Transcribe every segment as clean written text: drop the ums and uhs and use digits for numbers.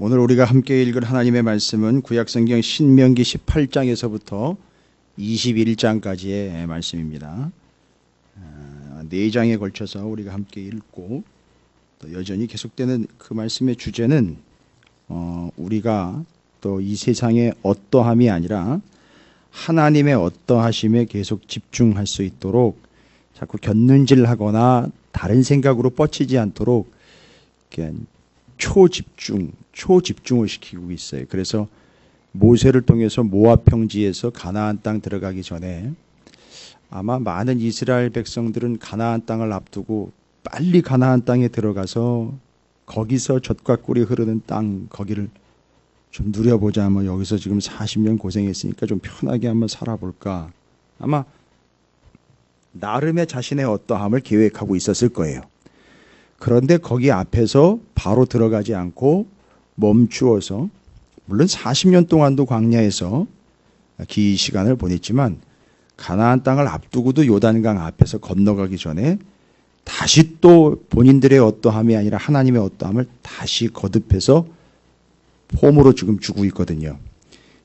오늘 우리가 함께 읽을 하나님의 말씀은 구약성경 신명기 18장에서부터 21장까지의 말씀입니다. 4장에 걸쳐서 우리가 함께 읽고 또 여전히 계속되는 그 말씀의 주제는 우리가 또 이 세상의 어떠함이 아니라 하나님의 어떠하심에 계속 집중할 수 있도록 자꾸 곁눈질하거나 다른 생각으로 뻗치지 않도록 초집중을 시키고 있어요. 그래서 모세를 통해서 모압 평지에서 가나안 땅 들어가기 전에 아마 많은 이스라엘 백성들은 가나안 땅을 앞두고 빨리 가나안 땅에 들어가서 거기서 젖과 꿀이 흐르는 땅 거기를 좀 누려보자. 뭐 여기서 지금 40년 고생했으니까 좀 편하게 한번 살아볼까. 아마 나름의 자신의 어떠함을 계획하고 있었을 거예요. 그런데 거기 앞에서 바로 들어가지 않고 멈추어서, 물론 40년 동안도 광야에서 긴 시간을 보냈지만 가나안 땅을 앞두고도 요단강 앞에서 건너가기 전에 다시 또 본인들의 어떠함이 아니라 하나님의 어떠함을 다시 거듭해서 폼으로 지금 주고 있거든요.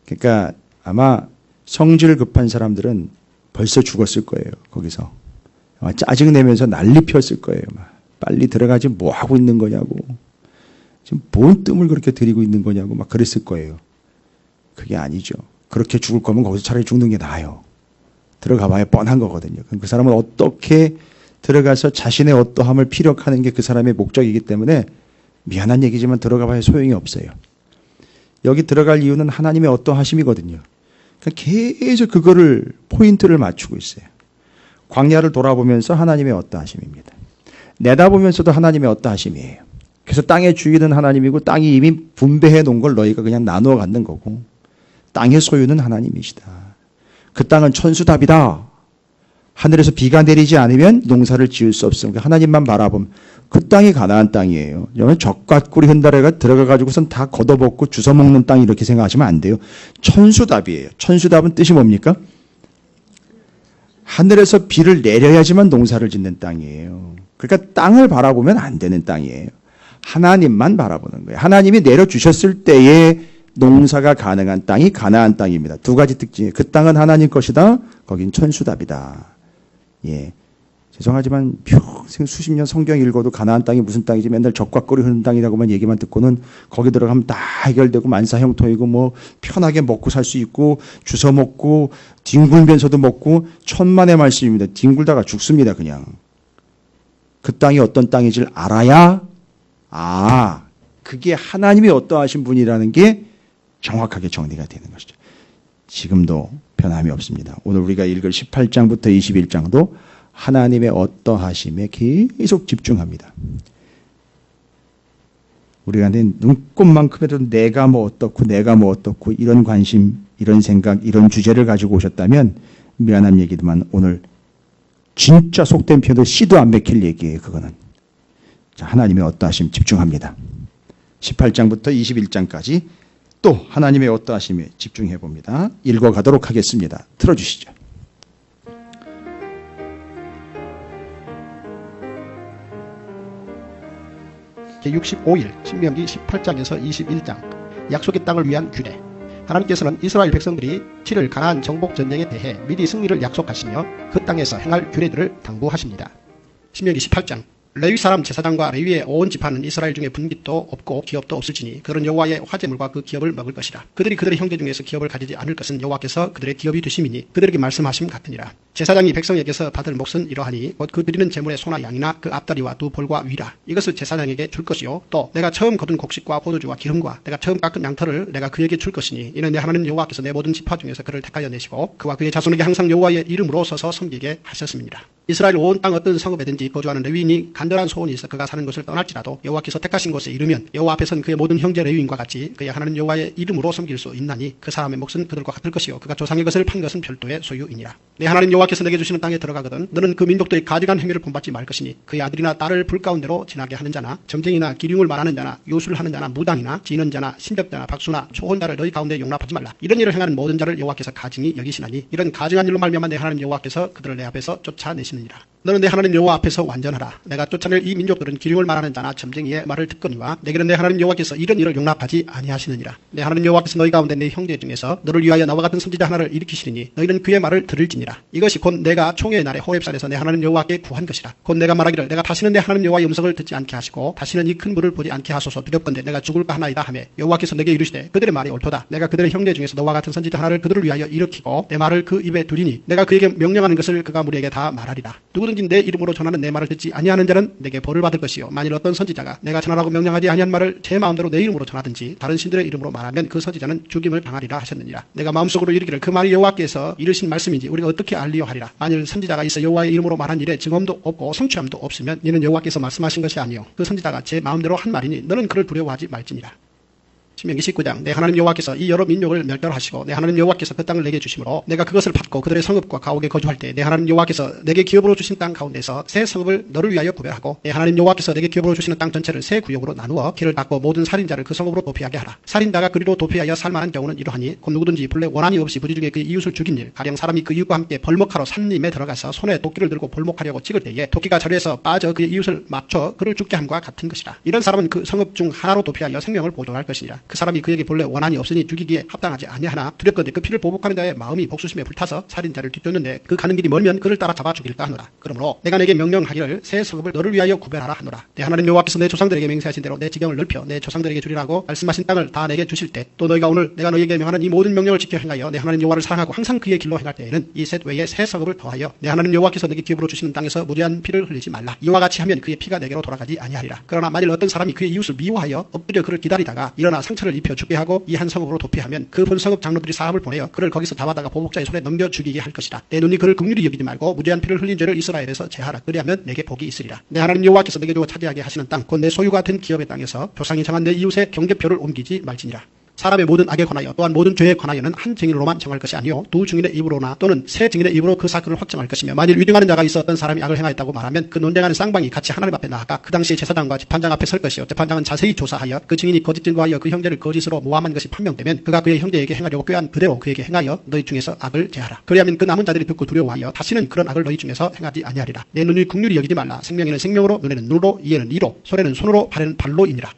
그러니까 아마 성질 급한 사람들은 벌써 죽었을 거예요. 거기서 짜증내면서 난리 폈을 거예요. 빨리 들어가지 뭐 하고 있는 거냐고, 지금 뭔 뜸을 그렇게 들이고 있는 거냐고 막 그랬을 거예요. 그게 아니죠. 그렇게 죽을 거면 거기서 차라리 죽는 게 나아요. 들어가 봐야 뻔한 거거든요. 그 사람은 어떻게 들어가서 자신의 어떠함을 피력하는 게 그 사람의 목적이기 때문에 미안한 얘기지만 들어가 봐야 소용이 없어요. 여기 들어갈 이유는 하나님의 어떠하심이거든요. 그러니까 계속 그거를 포인트를 맞추고 있어요. 광야를 돌아보면서 하나님의 어떠하심입니다. 내다보면서도 하나님의 어떠하심이에요. 그래서 땅의 주인은 하나님이고 땅이 이미 분배해 놓은 걸 너희가 그냥 나누어 갖는 거고, 땅의 소유는 하나님이시다. 그 땅은 천수답이다. 하늘에서 비가 내리지 않으면 농사를 지을 수 없습니다. 하나님만 바라보면 그 땅이 가나안 땅이에요. 여러분 젖과 꿀이 흔들어가 들어가가지고선 다 걷어먹고 주워 먹는 땅 이렇게 생각하시면 안 돼요. 천수답이에요. 천수답은 뜻이 뭡니까? 하늘에서 비를 내려야지만 농사를 짓는 땅이에요. 그러니까 땅을 바라보면 안 되는 땅이에요. 하나님만 바라보는 거예요. 하나님이 내려주셨을 때에 농사가 가능한 땅이 가나안 땅입니다. 두 가지 특징이에요. 그 땅은 하나님 것이다. 거긴 천수답이다. 예, 죄송하지만 평생 수십 년 성경 읽어도 가나안 땅이 무슨 땅이지 맨날 젖과 꿀이 흐르는 땅이라고만 얘기만 듣고는 거기 들어가면 다 해결되고 만사형통이고 뭐 편하게 먹고 살 수 있고 주워 먹고 뒹굴면서도 먹고 천만의 말씀입니다. 뒹굴다가 죽습니다. 그냥 그 땅이 어떤 땅인지를 알아야 그게 하나님이 어떠하신 분이라는 게 정확하게 정리가 되는 것이죠. 지금도 변함이 없습니다. 오늘 우리가 읽을 18장부터 21장도 하나님의 어떠하심에 계속 집중합니다. 우리가 눈꽃만큼이라도 내가 뭐 어떻고 이런 관심, 이런 생각, 이런 주제를 가지고 오셨다면 미안한 얘기지만 오늘 진짜 속된 표현도 씨도 안 맥힐 얘기예요. 그거는. 자, 하나님의 어떠하심 집중합니다. 18장부터 21장까지 또 하나님의 어떠하심에 집중해 봅니다. 읽어가도록 하겠습니다. 틀어주시죠. 제65일 신명기 18장에서 21장 약속의 땅을 위한 규례. 하나님께서는 이스라엘 백성들이 7일 가나안 정복 전쟁에 대해 미리 승리를 약속하시며 그 땅에서 행할 규례들을 당부하십니다. 신명기 18장. 레위 사람 제사장과 레위의 온 지파는 이스라엘 중에 분깃도 없고 기업도 없을지니 그들은 여호와의 화제물과 그 기업을 먹을 것이라. 그들이 그들의 형제 중에서 기업을 가지지 않을 것은 여호와께서 그들의 기업이 되심이니 그들에게 말씀하심 같으니라. 제사장이 백성에게서 받을 몫은 이러하니 곧 그 드리는 제물의 소나 양이나 그 앞다리와 두 볼과 위라. 이것을 제사장에게 줄 것이요 또 내가 처음 거둔 곡식과 포도주와 기름과 내가 처음 깎은 양털을 내가 그에게 줄 것이니 이는 내 하나님 여호와께서 내 모든 지파 중에서 그를 택하여 내시고 그와 그의 자손에게 항상 여호와의 이름으로 서서 섬기게 하셨습니다. 이스라엘 온 땅 어떤 성읍에든지 거주하는 레위인이 간절한 소원이 있어 그가 사는 곳을 떠날지라도 여호와께서 택하신 곳에 이르면 여호와 앞에서는 그의 모든 형제 레위인과 같이 그의 하나님 여호와의 이름으로 섬길 수 있나니 그 사람의 몫은 그들과 같을 것이요 그가 조상의 것을 판 것은 별도의 소유이니라. 내 하나님 여호와께서 내게 주시는 땅에 들어가거든 너는 그 민족들의 가증한 행위를 본받지 말 것이니 그의 아들이나 딸을 불 가운데로 지나게 하는 자나 점쟁이나 기륭을 말하는 자나 요술하는 자나 무당이나 지는 자나 신벽자나 박수나 초혼자를 너희 가운데 용납하지 말라. 이런 일을 행하는 모든 자를 여호와께서 가증히 여기시나니 이런 가증한 일로 말미암아 내 하나님 여호와께서 그들을 내 앞에서 쫓아내시느니라. 너는 내 하나님 여호와 앞에서 완전하라. 내가 쫓아낼 이 민족들은 기륭을 말하는 자나 점쟁이의 말을 듣거니와 내게는 내 하나님 여호와께서 이런 일을 용납하지 아니하시느니라. 내 하나님 여호와께서 너희 가운데 내 형제 중에서 너를 위하여 나와 같은 선지자 하나를 일으키시리니 너희는 그의 말을 들을지니라. 이것이 곧 내가 총회의 날에 호렙산에서 내 하나님 여호와께 구한 것이라. 곧 내가 말하기를 내가 다시는 내 하나님 여호와의 음성을 듣지 않게 하시고 다시는 이 큰 불을 보지 않게 하소서 두렵건대 내가 죽을까 하나이다 하며 여호와께서 내게 이르시되 그들의 말이 옳도다. 내가 그들의 형제 중에서 너와 같은 선지자 하나를 그들을 위하여 일으키고 내 말을 그 입에 두리니 내가 그에게 명령하는 것을 그가 무리에게 다 말하리라. 누구든지 내 이름으로 전하는 내 말을 듣지 아니하는 자는 내게 벌을 받을 것이요 만일 어떤 선지자가 내가 전하라고 명령하지 아니한 말을 제 마음대로 내 이름으로 전하든지 다른 신들의 이름으로 말하면 그 선지자는 죽임을 당하리라 하셨느니라. 내가 마음속으로 이르기를 그 말이 여호와께서 이르신 말씀인지 우리가 어떻게 알리요 하리라. 만일 선지자가 있어 여호와의 이름으로 말한 일에 증언도 없고 성취함도 없으면 이는 여호와께서 말씀하신 것이 아니요 그 선지자가 제 마음대로 한 말이니 너는 그를 두려워하지 말지니라. 신명기 19장 내 하나님 여호와께서 이 여러 민족을 멸절하시고 내 하나님 여호와께서 그 땅을 내게 주심으로 내가 그것을 받고 그들의 성읍과 가옥에 거주할 때 내 하나님 여호와께서 내게 기업으로 주신 땅 가운데서 새 성읍을 너를 위하여 구별하고 내 하나님 여호와께서 내게 기업으로 주시는 땅 전체를 새 구역으로 나누어 길을 닫고 모든 살인자를 그 성읍으로 도피하게 하라. 살인자가 그리로 도피하여 살만한 경우는 이러하니 곧 누구든지 본래 원한이 없이 부지 중에 그 이웃을 죽인 일 가령 사람이 그 이웃과 함께 벌목하러 산림에 들어가서 손에 도끼를 들고 벌목하려고 찍을 때에 도끼가 자리에서 빠져 그의 이웃을 맞춰 그를 죽게 함과 같은 것이라. 이런 사람은 그 성읍 중 하나로 도피하여 생명을 보존할 것이니라. 그 사람이 그에게 본래 원한이 없으니 죽이기에 합당하지 아니하나 두렵건대 그 피를 보복하는 자의 마음이 복수심에 불타서 살인자를 뒤쫓는데 그 가는 길이 멀면 그를 따라 잡아 죽일까 하노라. 그러므로 내가 내게 명령하기를 새 성읍을 너를 위하여 구별하라 하노라. 내 하나님 여호와께서 내 조상들에게 맹세하신 대로 내 지경을 넓혀 내 조상들에게 주리라고 말씀하신 땅을 다 내게 주실 때 또 너희가 오늘 내가 너희에게 명하는 이 모든 명령을 지켜 행하여 내 하나님 여호와를 사랑하고 항상 그의 길로 행할 때에는 이 셋 외에 새 성읍을 더하여 내 하나님 여호와께서 내게 기업으로 주시는 땅에서 무죄한 피를 흘리지 말라. 이와 같이 하면 그의 피가 내게로 돌아가지 아니하리라. 그러나 만일 어떤 사람이 그의 이웃을 미워하여 엎드려 그를 기다리다가 일어나 상처를 입혀 죽게 하고 이 한 성읍으로 도피하면 그 본 성읍 장로들이 사람을 보내어 그를 거기서 잡아다가 보복자의 손에 넘겨 죽이게 할 것이다. 내 눈이 그를 긍휼히 여기지 말고 무죄한 피를 흘린 죄를 이스라엘에서 제하라. 그리하면 내게 복이 있으리라. 내 하나님 여호와께서 내게 주어 차지하게 하시는 땅 곧 내 소유가 된 기업의 땅에서 조상이 정한 내 이웃의 경계표를 옮기지 말지니라. 사람의 모든 악에 관하여 또한 모든 죄에 관하여는 한 증인으로만 정할 것이 아니요 두 증인의 입으로나 또는 세 증인의 입으로 그 사건을 확정할 것이며 만일 위증하는 자가 있어 어떤 사람이 악을 행하였다고 말하면 그 논쟁하는 쌍방이 같이 하나님 앞에 나아가 그 당시에 제사장과 재판장 앞에 설 것이요 재판장은 자세히 조사하여 그 증인이 거짓 증거하여 그 형제를 거짓으로 모함한 것이 판명되면 그가 그의 형제에게 행하려고 꾀한 그대로 그에게 행하여 너희 중에서 악을 제하라. 그리하면 그 남은 자들이 듣고 두려워하여 다시는 그런 악을 너희 중에서 행하지 아니하리라. 내 눈이 긍휼히 여기지 말라. 생명에는 생명으로 눈에는 눈으로 이에는 이로 손에는 손으로 발에는 발로이니라.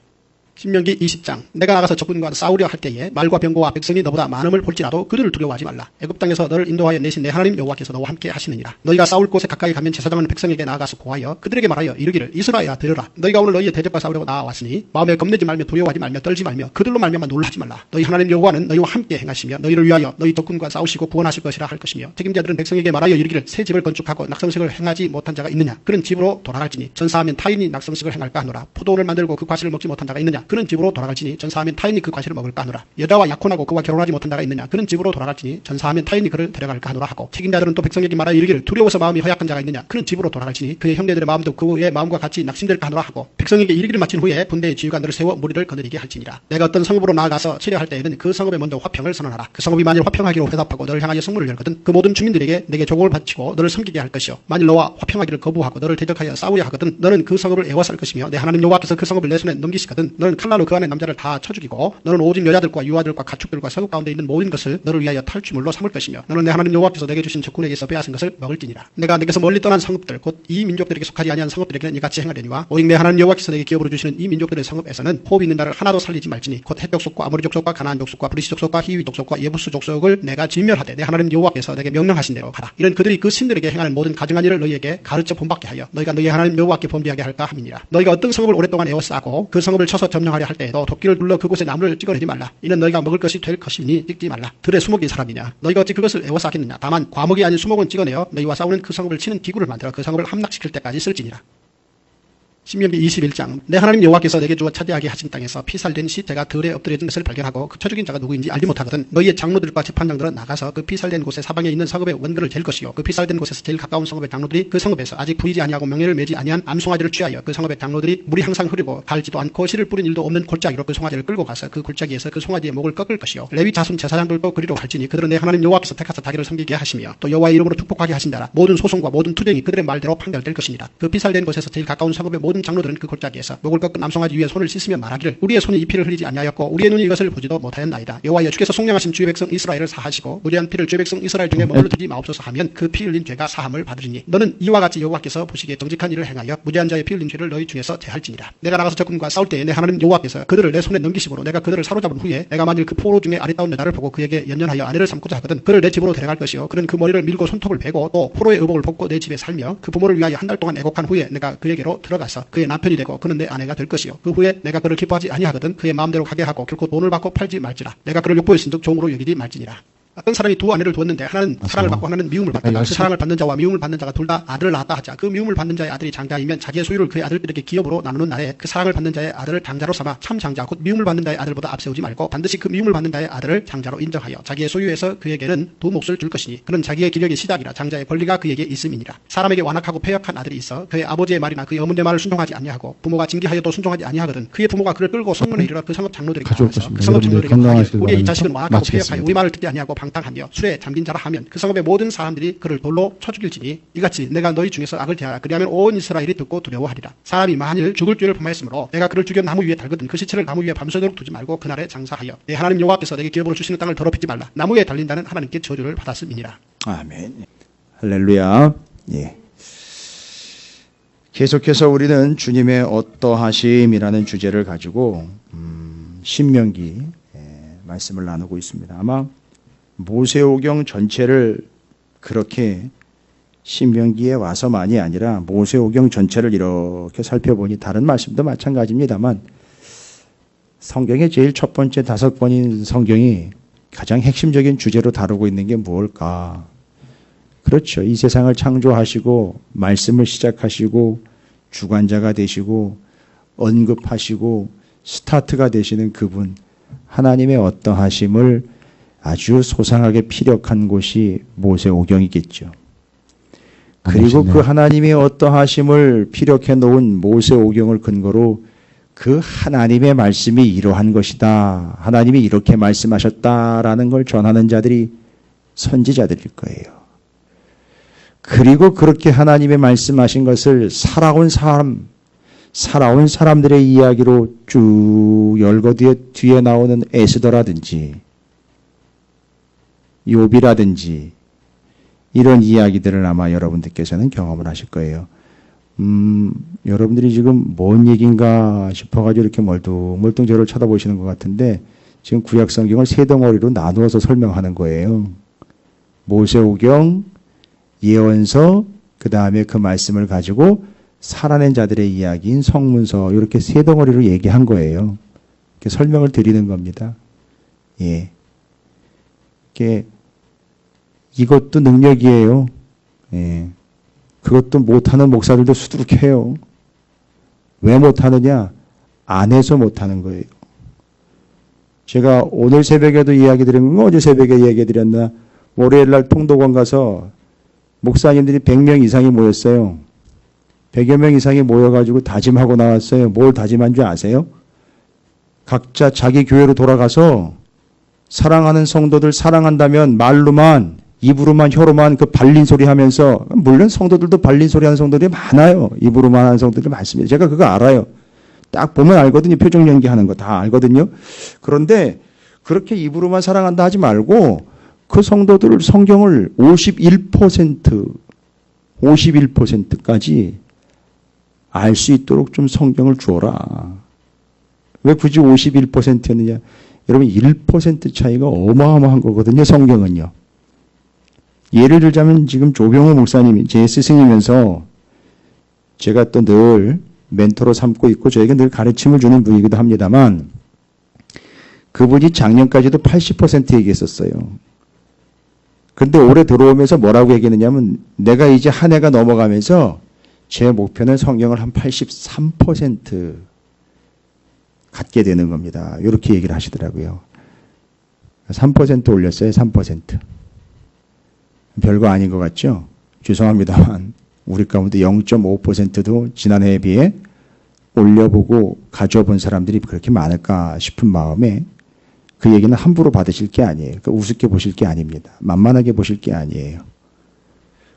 신명기 20장 내가 나가서 적군과 싸우려 할 때에 말과 병거와 백성이 너보다 많음을 볼지라도 그들을 두려워하지 말라. 애굽 땅에서 너를 인도하여 내신 내 하나님 여호와께서 너와 함께 하시느니라. 너희가 싸울 곳에 가까이 가면 제사장은 백성에게 나아가서 고하여 그들에게 말하여 이르기를 이스라엘아 들으라. 너희가 오늘 너희의 대적과 싸우려고 나와왔으니 마음에 겁내지 말며 두려워하지 말며 떨지 말며 그들로 말미암아 놀라지 말라. 너희 하나님 여호와는 너희와 함께 행하시며 너희를 위하여 너희 적군과 싸우시고 구원하실 것이라 할 것이며 책임자들은 백성에게 말하여 이르기를 새 집을 건축하고 낙성식을 행하지 못한 자가 있느냐. 그는 집으로 돌아갈지니 전사하면 타인이 낙성식을 행할까 하노라. 포도원을 만들고 그 과실을 먹지 못한 자가 있느냐. 그는 집으로 돌아갈지니 전사하면 타인이 그 과실을 먹을까 하노라. 여자와 약혼하고 그와 결혼하지 못한 자가 있느냐. 그는 집으로 돌아갈지니 전사하면 타인이 그를 데려갈까 하노라 하고 책임자들은 또 백성에게 말하여 이르기를 두려워서 마음이 허약한 자가 있느냐. 그는 집으로 돌아갈지니 그의 형제들의 마음도 그의 마음과 같이 낙심될까 하노라 하고 백성에게 이르기를 마친 후에 분대의 지휘가 너를 세워 무리를 거느리게 할지니라. 내가 어떤 성읍으로 나아가서 치려할 때에는 그 성읍에 먼저 화평을 선언하라. 그 성읍이 만일 화평하기로 회답하고 너를 향하여 성문을 열거든 그 모든 주민들에게 내게 조공을 바치고 너를 섬기게 할 것이요 만일 너와 화평하기를 거부하고 너를 대적하여 싸우려 하거든 너는 그 성읍을 애워쌀 것이며 내 하나님 여호와께서 그 성읍을 내 손에 넘기시거든 너는 칼날로 그 안에 남자를 다 쳐 죽이고 너는 오직 여자들과 유아들과 가축들과 성읍 가운데 있는 모든 것을 너를 위하여 탈취물로 삼을 것이며 너는 내 하나님 여호와께서 내게 주신 적군에게서 빼앗은 것을 먹을지니라. 내가 내게서 멀리 떠난 성읍들 곧 이 민족들에게 속하지 아니한 성읍들에게는 이같이 행하려니와 오직 내 하나님 여호와께서 내게 기업으로 주시는 이 민족들의 성읍에서는 호흡 있는 자를 하나도 살리지 말지니 곧 헷 족속과 아모리 족속과 가나안 족속과 브리시 족속과 히위 족속과 예부스 족속을 내가 진멸하되 내 하나님 여호와께서 내게 명령하신 대로 하라. 이런 그들이 그 신들에게 행하는 모든 가증한 일을 너희에게 가르쳐 본받게 하여 너희가 너희 하나님 여호와께 범죄하게 할까 함이니라. 너희가 어떤 성읍을 오랫동안 에워싸고 그 성읍을 쳐서 점령하려 할 때에도 도끼를 둘러 그곳에 나무를 찍어내지 말라. 이는 너희가 먹을 것이 될 것이니 찍지 말라. 들의 수목이 사람이냐. 너희가 어찌 그것을 에워싸겠느냐. 다만 과목이 아닌 수목은 찍어내어 너희와 싸우는 그 성읍을 치는 기구를 만들어 그 성읍을 함락시킬 때까지 쓸지니라. 신명기 21장 내 하나님 여호와께서 내게 주어 차지하게 하신 땅에서 피살된 시체가 들에 엎드려진 것을 발견하고 그 쳐 죽인 자가 누구인지 알지 못하거든 너희의 장로들과 재판장들은 나가서 그 피살된 곳에 사방에 있는 성읍의 원근을 잴 것이요 그 피살된 곳에서 제일 가까운 성읍의 장로들이 그 성읍에서 아직 부이지 아니하고 명예를 매지 아니한 암송아지를 취하여 그 성읍의 장로들이 물이 항상 흐르고 갈지도 않고 실을 뿌린 일도 없는 골짜기로 그 송아지를 끌고 가서 그 골짜기에서 그 송아지의 목을 꺾을 것이요 레위 자손 제사장들도 그리로 갈지니 그들은 내 하나님 여호와께서 택하사 자기를 섬기게 하시며 또 여호와의 이름으로 축복하게 하신다라. 모든 소송과 모든 투쟁이 그들의 말대로 판결될 것이니라. 그 피살된 곳에서 제일 가까운 성읍의 모든 모든 장로들은 그 골짜기에서 목을 꺾은 암송아지 위에 손을 씻으며 말하기를 우리의 손이 이 피를 흘리지 아니하였고 우리의 눈이 이것을 보지도 못하였나이다. 여호와여 주께서 속량하신 주의 백성 이스라엘을 사하시고 무죄한 피를 주의 백성 이스라엘 중에 머물러 두지 마옵소서 하면 그 피 흘린 죄가 사함을 받으리니 너는 이와 같이 여호와께서 보시기에 정직한 일을 행하여 무죄한 자의 피 흘린 죄를 너희 중에서 제할지니라. 내가 나가서 적군과 싸울 때에 내 하나님 여호와께서 그들을 내 손에 넘기심으로 내가 그들을 사로잡은 후에 내가 만일 그 포로 중에 아리따운 여자를 보고 그에게 연연하여 아내를 삼고자 하거든 그를 내 집으로 데려갈 것이요 그는 그 머리를 밀고 손톱을 베고 또 포로의 의복을 벗고 내 집에 살며 그 부모를 위하여 한 달 동안 애곡한 후에 내가 그에게로 들어가서 그의 남편이 되고 그는 내 아내가 될 것이요 그 후에 내가 그를 기뻐하지 아니하거든 그의 마음대로 가게 하고 결코 돈을 받고 팔지 말지라. 내가 그를 욕보였은즉 종으로 여기지 말지니라. 어떤 사람이 두 아내를 두었는데 하나는 사랑을 받고 하나는 미움을 받다. 그 사랑을 받는 자와 미움을 받는 자가 둘 다 아들을 낳았다 하자. 그 미움을 받는 자의 아들이 장자이면 자기의 소유를 그의 아들들에게 기업으로 나누는 날에 그 사랑을 받는 자의 아들을 장자로 삼아 참 장자 곧 미움을 받는 자의 아들보다 앞세우지 말고 반드시 그 미움을 받는 자의 아들을 장자로 인정하여 자기의 소유에서 그에게는 두 몫을 줄 것이니 그는 자기의 기력의 시작이라 장자의 권리가 그에게 있음이니라. 사람에게 완악하고 패역한 아들이 있어 그의 아버지의 말이나 그의 어머니의 말을 순종하지 아니하고 부모가 징계하여도 순종하지 아니하거든 그의 부모가 그를 끌고 성문에 이르러 그 성읍 장로들에게 말하면서 그 성읍 장로들에게 말하기를 우리의 이 자식은 완악하고 패역하여 우리 말을 듣지 아니하고 방탕하며 술에 잠긴 자라 하면 그 성읍의 모든 사람들이 그를 돌로 쳐 죽일지니 이같이 내가 너희 중에서 악을 대하라. 그리하면 온 이스라엘이 듣고 두려워하리라. 사람이 만일 죽을 죄를 범하였으므로 내가 그를 죽여 나무 위에 달거든 그 시체를 나무 위에 밤새도록 두지 말고 그날에 장사하여 내 하나님 여호와께서 내게 기업으로 주시는 땅을 더럽히지 말라. 나무에 달린다는 하나님께 저주를 받았음이니라. 아멘. 할렐루야. 예. 계속해서 우리는 주님의 어떠하심이라는 주제를 가지고 신명기 말씀을 나누고 있습니다. 아마 모세오경 전체를 그렇게 신명기에 와서만이 아니라 모세오경 전체를 이렇게 살펴보니 다른 말씀도 마찬가지입니다만 성경의 제일 첫 번째 5권인 성경이 가장 핵심적인 주제로 다루고 있는 게 무엇일까? 그렇죠. 이 세상을 창조하시고 말씀을 시작하시고 주관자가 되시고 언급하시고 스타트가 되시는 그분 하나님의 어떠하심을 아주 소상하게 피력한 곳이 모세오경이겠죠. 그리고 그 하나님의 어떠하심을 피력해 놓은 모세오경을 근거로 그 하나님의 말씀이 이러한 것이다. 하나님이 이렇게 말씀하셨다라는 걸 전하는 자들이 선지자들일 거예요. 그리고 그렇게 하나님의 말씀하신 것을 살아온 사람들의 이야기로 쭉 열거 뒤에 나오는 에스더라든지 욥이라든지 이런 이야기들을 아마 여러분들께서는 경험을 하실 거예요. 여러분들이 지금 뭔 얘기인가 싶어가지고 이렇게 멀뚱멀뚱 저를 쳐다보시는 것 같은데 지금 구약 성경을 세 덩어리로 나누어서 설명하는 거예요. 모세오경, 예언서, 그 다음에 그 말씀을 가지고 살아낸 자들의 이야기인 성문서 이렇게 세 덩어리로 얘기한 거예요. 이렇게 설명을 드리는 겁니다. 예. 이것도 능력이에요. 예. 그것도 못하는 목사들도 수두룩해요. 왜 못하느냐? 안 해서 못하는 거예요. 제가 오늘 새벽에도 이야기 드린 건 어제 새벽에 이야기 드렸나? 월요일날 통도관 가서 목사님들이 100명 이상이 모였어요. 100여 명 이상이 모여가지고 다짐하고 나왔어요. 뭘 다짐한 줄 아세요? 각자 자기 교회로 돌아가서 사랑하는 성도들 사랑한다면 말로만 입으로만 혀로만 그 발린 소리 하면서 물론 성도들도 발린 소리 하는 성도들이 많아요. 입으로만 하는 성도들이 많습니다. 제가 그거 알아요. 딱 보면 알거든요. 표정 연기하는 거 다 알거든요. 그런데 그렇게 입으로만 사랑한다 하지 말고 그 성도들 성경을 51%까지 알 수 있도록 좀 성경을 주어라. 왜 굳이 51%였느냐? 여러분 1% 차이가 어마어마한 거거든요. 성경은요. 예를 들자면 지금 조병호 목사님이 제 스승이면서 제가 또 늘 멘토로 삼고 있고 저에게 늘 가르침을 주는 분이기도 합니다만 그분이 작년까지도 80% 얘기했었어요. 그런데 올해 들어오면서 뭐라고 얘기했느냐면 내가 이제 한 해가 넘어가면서 제 목표는 성경을 한 83% 갖게 되는 겁니다. 이렇게 얘기를 하시더라고요. 3% 올렸어요. 3%. 별거 아닌 것 같죠? 죄송합니다만 우리 가운데 0.5%도 지난해에 비해 올려보고 가져본 사람들이 그렇게 많을까 싶은 마음에 그 얘기는 함부로 받으실 게 아니에요. 그러니까 우습게 보실 게 아닙니다. 만만하게 보실 게 아니에요.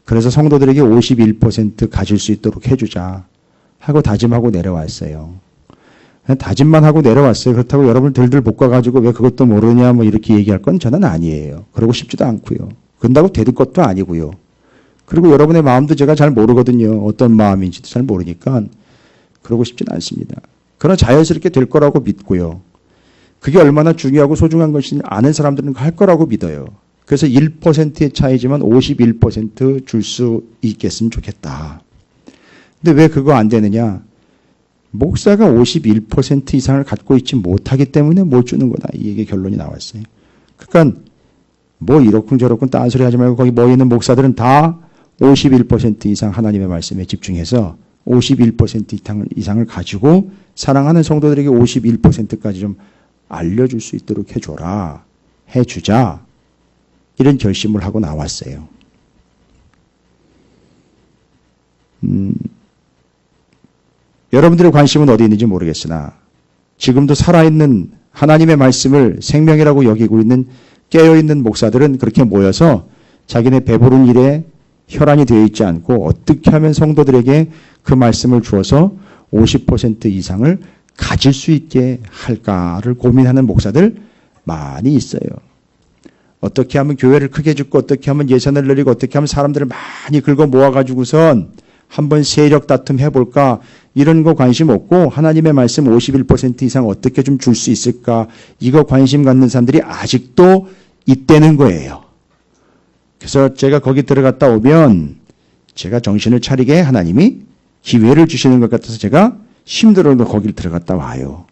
그래서 성도들에게 51% 가질 수 있도록 해주자. 하고 다짐하고 내려왔어요. 그냥 다짐만 하고 내려왔어요. 그렇다고 여러분을 들들 볶아가지고 왜 그것도 모르냐 뭐 이렇게 얘기할 건 저는 아니에요. 그러고 싶지도 않고요. 그런다고 되들 것도 아니고요. 그리고 여러분의 마음도 제가 잘 모르거든요. 어떤 마음인지도 잘 모르니까 그러고 싶지는 않습니다. 그러나 자연스럽게 될 거라고 믿고요. 그게 얼마나 중요하고 소중한 것인지 아는 사람들은 할 거라고 믿어요. 그래서 1%의 차이지만 51% 줄 수 있겠으면 좋겠다. 근데 왜 그거 안 되느냐? 목사가 51% 이상을 갖고 있지 못하기 때문에 못 주는 거다. 이게 결론이 나왔어요. 그러니까 뭐 이러쿵저러쿵 딴소리 하지 말고 거기 모여 있는 목사들은 다 51% 이상 하나님의 말씀에 집중해서 51% 이상을 가지고 사랑하는 성도들에게 51%까지 좀 알려줄 수 있도록 해줘라. 해주자. 이런 결심을 하고 나왔어요. 여러분들의 관심은 어디 있는지 모르겠으나 지금도 살아있는 하나님의 말씀을 생명이라고 여기고 있는 깨어있는 목사들은 그렇게 모여서 자기네 배부른 일에 혈안이 되어 있지 않고 어떻게 하면 성도들에게 그 말씀을 주어서 50% 이상을 가질 수 있게 할까를 고민하는 목사들 많이 있어요. 어떻게 하면 교회를 크게 짓고 어떻게 하면 예산을 늘리고 어떻게 하면 사람들을 많이 긁어 모아가지고선 한번 세력 다툼 해볼까 이런 거 관심 없고 하나님의 말씀 51% 이상 어떻게 좀 줄 수 있을까 이거 관심 갖는 사람들이 아직도 있다는 거예요. 그래서 제가 거기 들어갔다 오면 제가 정신을 차리게 하나님이 기회를 주시는 것 같아서 제가 힘들어도 거기를 들어갔다 와요.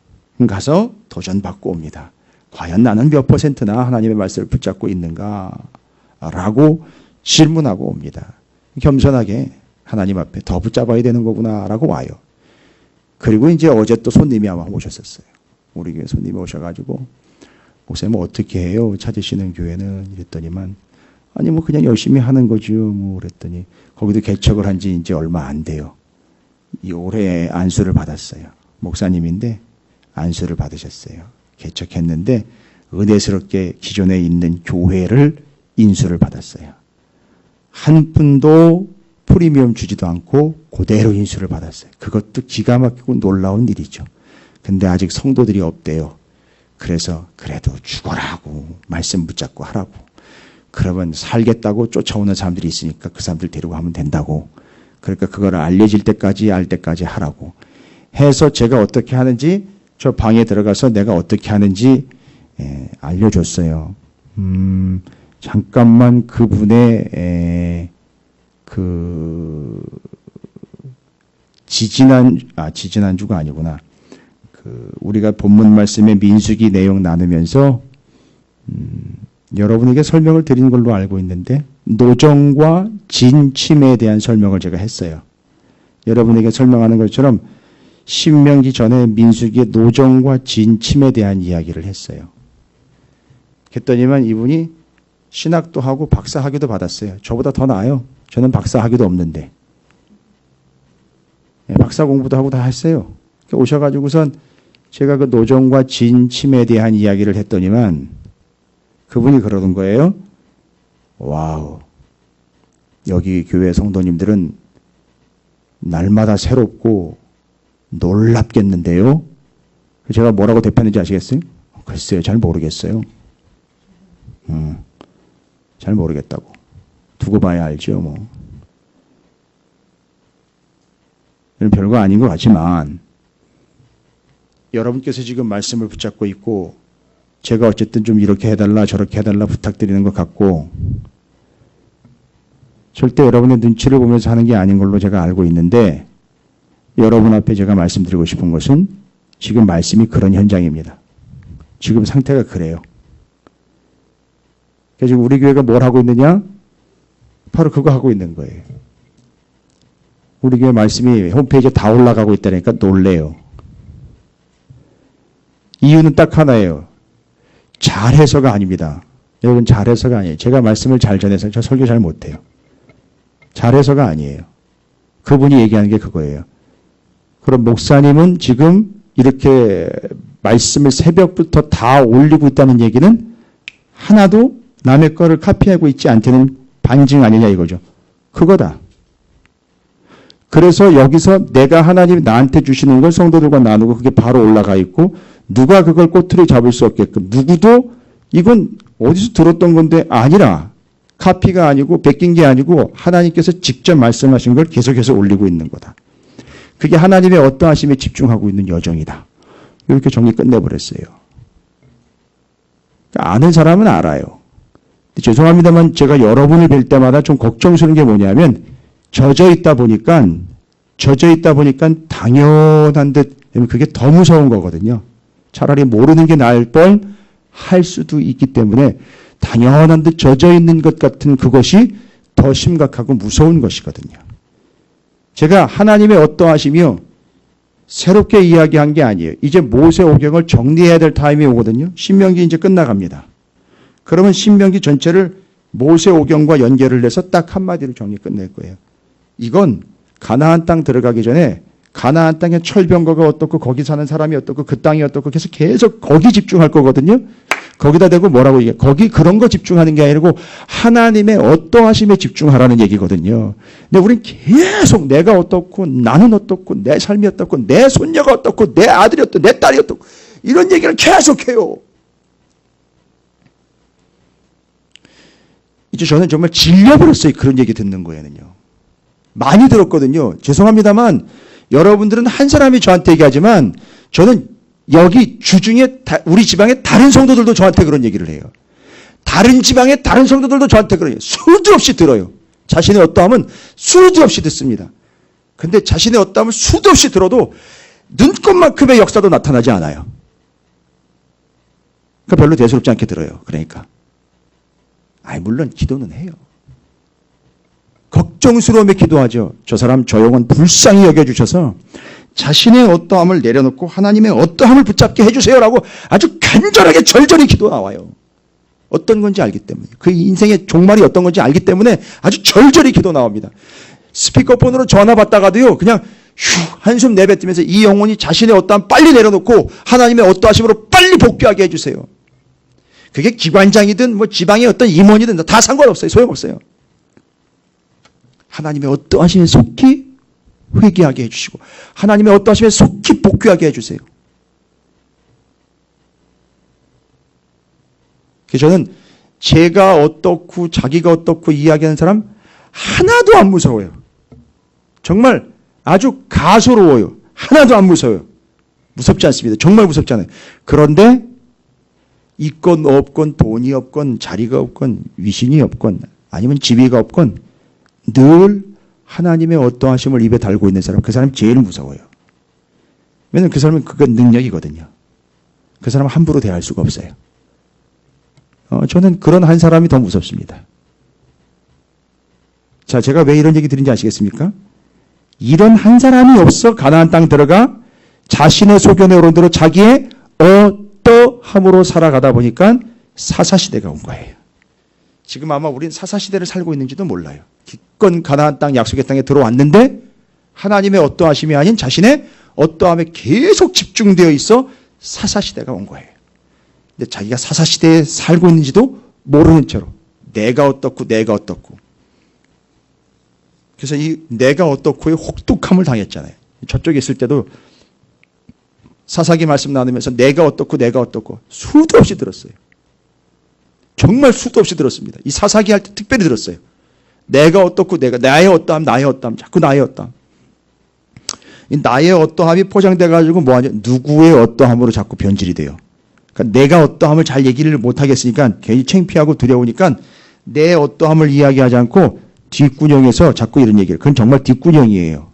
가서 도전받고 옵니다. 과연 나는 몇 %나 하나님의 말씀을 붙잡고 있는가? 라고 질문하고 옵니다. 겸손하게 하나님 앞에 더 붙잡아야 되는 거구나 라고 와요. 그리고 이제 어제 또 손님이 아마 오셨었어요. 우리 교회 손님이 오셔가지고 목사님 뭐 어떻게 해요? 찾으시는 교회는 이랬더니만 아니 뭐 그냥 열심히 하는 거죠. 뭐 그랬더니 거기도 개척을 한 지 이제 얼마 안 돼요. 이 올해 안수를 받았어요. 목사님인데 안수를 받으셨어요. 개척했는데 은혜스럽게 기존에 있는 교회를 인수를 받았어요. 한 푼도 프리미엄 주지도 않고 그대로 인수를 받았어요. 그것도 기가 막히고 놀라운 일이죠. 근데 아직 성도들이 없대요. 그래서 그래도 죽어라 하고 말씀 붙잡고 하라고. 그러면 살겠다고 쫓아오는 사람들이 있으니까 그 사람들 데리고 하면 된다고. 그러니까 그걸 알려질 때까지 알 때까지 하라고 해서 제가 어떻게 하는지 저 방에 들어가서 내가 어떻게 하는지 알려줬어요. 잠깐만 그분의 그 지지난주가 아니구나. 그 우리가 본문 말씀의 민수기 내용 나누면서 여러분에게 설명을 드린 걸로 알고 있는데 노정과 진침에 대한 설명을 제가 했어요. 여러분에게 설명하는 것처럼 신명기 전에 민수기의 노정과 진침에 대한 이야기를 했어요. 그랬더니만 이분이 신학도 하고 박사학위도 받았어요. 저보다 더 나아요. 저는 박사학위도 없는데. 박사 공부도 하고 다 했어요. 오셔가지고선 제가 그 노정과 진침에 대한 이야기를 했더니만 그분이 그러는 거예요. 와우. 여기 교회 성도님들은 날마다 새롭고 놀랍겠는데요. 제가 뭐라고 대표했는지 아시겠어요? 글쎄요. 잘 모르겠어요. 잘 모르겠다고. 두고 봐야 알죠. 뭐. 별거 아닌 것 같지만 여러분께서 지금 말씀을 붙잡고 있고 제가 어쨌든 좀 이렇게 해달라 저렇게 해달라 부탁드리는 것 같고 절대 여러분의 눈치를 보면서 하는 게 아닌 걸로 제가 알고 있는데 여러분 앞에 제가 말씀드리고 싶은 것은 지금 말씀이 그런 현장입니다. 지금 상태가 그래요. 그래서 지금 우리 교회가 뭘 하고 있느냐? 바로 그거 하고 있는 거예요. 우리 교회 말씀이 홈페이지에 다 올라가고 있다니까 놀래요. 이유는 딱 하나예요. 잘해서가 아닙니다. 여러분 잘해서가 아니에요. 제가 말씀을 잘 전해서 저 설교 잘 못해요. 잘해서가 아니에요. 그분이 얘기하는 게 그거예요. 그럼 목사님은 지금 이렇게 말씀을 새벽부터 다 올리고 있다는 얘기는 하나도 남의 거를 카피하고 있지 않다는 반증 아니냐 이거죠. 그거다. 그래서 여기서 내가 하나님이 나한테 주시는 걸 성도들과 나누고 그게 바로 올라가 있고 누가 그걸 꼬투리 잡을 수 없게끔 누구도 이건 어디서 들었던 건데 아니라 카피가 아니고 베낀 게 아니고 하나님께서 직접 말씀하신 걸 계속해서 올리고 있는 거다. 그게 하나님의 어떠하심에 집중하고 있는 여정이다. 이렇게 정리 끝내버렸어요. 아는 사람은 알아요. 죄송합니다만 제가 여러분을 뵐 때마다 좀 걱정스러운 게 뭐냐면 젖어 있다 보니까 당연한 듯 그게 더 무서운 거거든요. 차라리 모르는 게 나을 뻔 할 수도 있기 때문에 당연한 듯 젖어 있는 것 같은 그것이 더 심각하고 무서운 것이거든요. 제가 하나님의 어떠하시며 새롭게 이야기한 게 아니에요. 이제 모세오경을 정리해야 될 타임이 오거든요. 신명기 이제 끝나갑니다. 그러면 신명기 전체를 모세오경과 연결을 해서 딱 한마디로 정리 끝낼 거예요. 이건 가나안 땅 들어가기 전에 가나안 땅의 철병거가 어떻고 거기 사는 사람이 어떻고 그 땅이 어떻고 계속 거기 집중할 거거든요. 거기다 대고 뭐라고 얘기해? 거기 그런 거 집중하는 게 아니고 하나님의 어떠하심에 집중하라는 얘기거든요. 근데 우린 계속 내가 어떻고 나는 어떻고 내 삶이 어떻고 내 손녀가 어떻고 내 아들이 어떻고 내 딸이 어떻고 이런 얘기를 계속해요. 이제 저는 정말 질려버렸어요. 그런 얘기 듣는 거에는요. 많이 들었거든요. 죄송합니다만 여러분들은 한 사람이 저한테 얘기하지만 저는 여기 주중에 우리 지방의 다른 성도들도 저한테 그런 얘기를 해요. 다른 지방의 다른 성도들도 저한테 그래요. 수도 없이 들어요. 자신의 어떠함은 수도 없이 듣습니다. 근데 자신의 어떠함을 수도 없이 들어도 눈꽃만큼의 역사도 나타나지 않아요. 그러니까 별로 대수롭지 않게 들어요. 그러니까. 물론 기도는 해요. 걱정스러움에 기도하죠. 저 사람 저 영혼 불쌍히 여겨주셔서 자신의 어떠함을 내려놓고 하나님의 어떠함을 붙잡게 해주세요라고 아주 간절하게 절절히 기도 나와요. 어떤 건지 알기 때문에. 그 인생의 종말이 어떤 건지 알기 때문에 아주 절절히 기도 나옵니다. 스피커폰으로 전화 받다가도요. 그냥 한숨 내뱉으면서 이 영혼이 자신의 어떠함 빨리 내려놓고 하나님의 어떠하심으로 빨리 복귀하게 해주세요. 그게 기관장이든 뭐 지방의 어떤 임원이든 다 상관없어요. 소용없어요. 하나님의 어떠하심에 속히 회개하게 해주시고 하나님의 어떠하심에 속히 복귀하게 해주세요. 그래서 저는 제가 어떻고 자기가 어떻고 이야기하는 사람 하나도 안 무서워요. 정말 아주 가소로워요. 하나도 안 무서워요. 무섭지 않습니다. 정말 무섭지 않아요. 그런데 있건 없건 돈이 없건 자리가 없건 위신이 없건 아니면 지위가 없건 늘 하나님의 어떠하심을 입에 달고 있는 사람, 그 사람이 제일 무서워요. 왜냐하면 그 사람은 그건 능력이거든요. 그 사람은 함부로 대할 수가 없어요. 저는 그런 한 사람이 더 무섭습니다. 자, 제가 왜 이런 얘기 드린지 아시겠습니까? 이런 한 사람이 없어 가나안 땅 들어가 자신의 소견의 어른대로 자기의 어떠함으로 살아가다 보니까 사사시대가 온 거예요. 지금 아마 우리는 사사시대를 살고 있는지도 몰라요. 기껏 가나안 땅 약속의 땅에 들어왔는데 하나님의 어떠하심이 아닌 자신의 어떠함에 계속 집중되어 있어 사사시대가 온 거예요. 근데 자기가 사사시대에 살고 있는지도 모르는 채로 내가 어떻고 내가 어떻고 그래서 이 내가 어떻고의 혹독함을 당했잖아요. 저쪽에 있을 때도 사사기 말씀 나누면서 내가 어떻고 내가 어떻고 수도 없이 들었어요. 정말 수도 없이 들었습니다. 이 사사기 할 때 특별히 들었어요. 내가 어떻고 내가 나의 어떠함 나의 어떠함 자꾸 나의 어떠함. 이 나의 어떠함이 포장돼 가지고 뭐하냐 누구의 어떠함으로 자꾸 변질이 돼요. 그러니까 내가 어떠함을 잘 얘기를 못 하겠으니까 괜히 창피하고 두려우니까 내 어떠함을 이야기하지 않고 뒷구녕에서 자꾸 이런 얘기를. 그건 정말 뒷구녕이에요.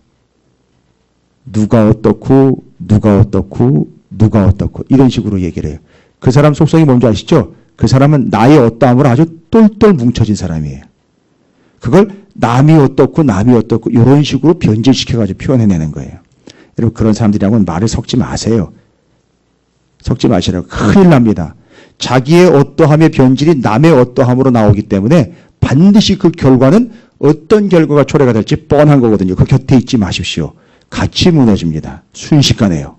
누가 어떻고 누가 어떻고 누가 어떻고 이런 식으로 얘기를 해요. 그 사람 속성이 뭔지 아시죠? 그 사람은 나의 어떠함으로 아주 똘똘 뭉쳐진 사람이에요. 그걸 남이 어떻고 남이 어떻고 이런 식으로 변질시켜가지고 표현해내는 거예요. 여러분 그런 사람들이랑은 말을 섞지 마세요. 섞지 마시라고. 큰일 납니다. 자기의 어떠함의 변질이 남의 어떠함으로 나오기 때문에 반드시 그 결과는 어떤 결과가 초래가 될지 뻔한 거거든요. 그 곁에 있지 마십시오. 같이 무너집니다. 순식간에요.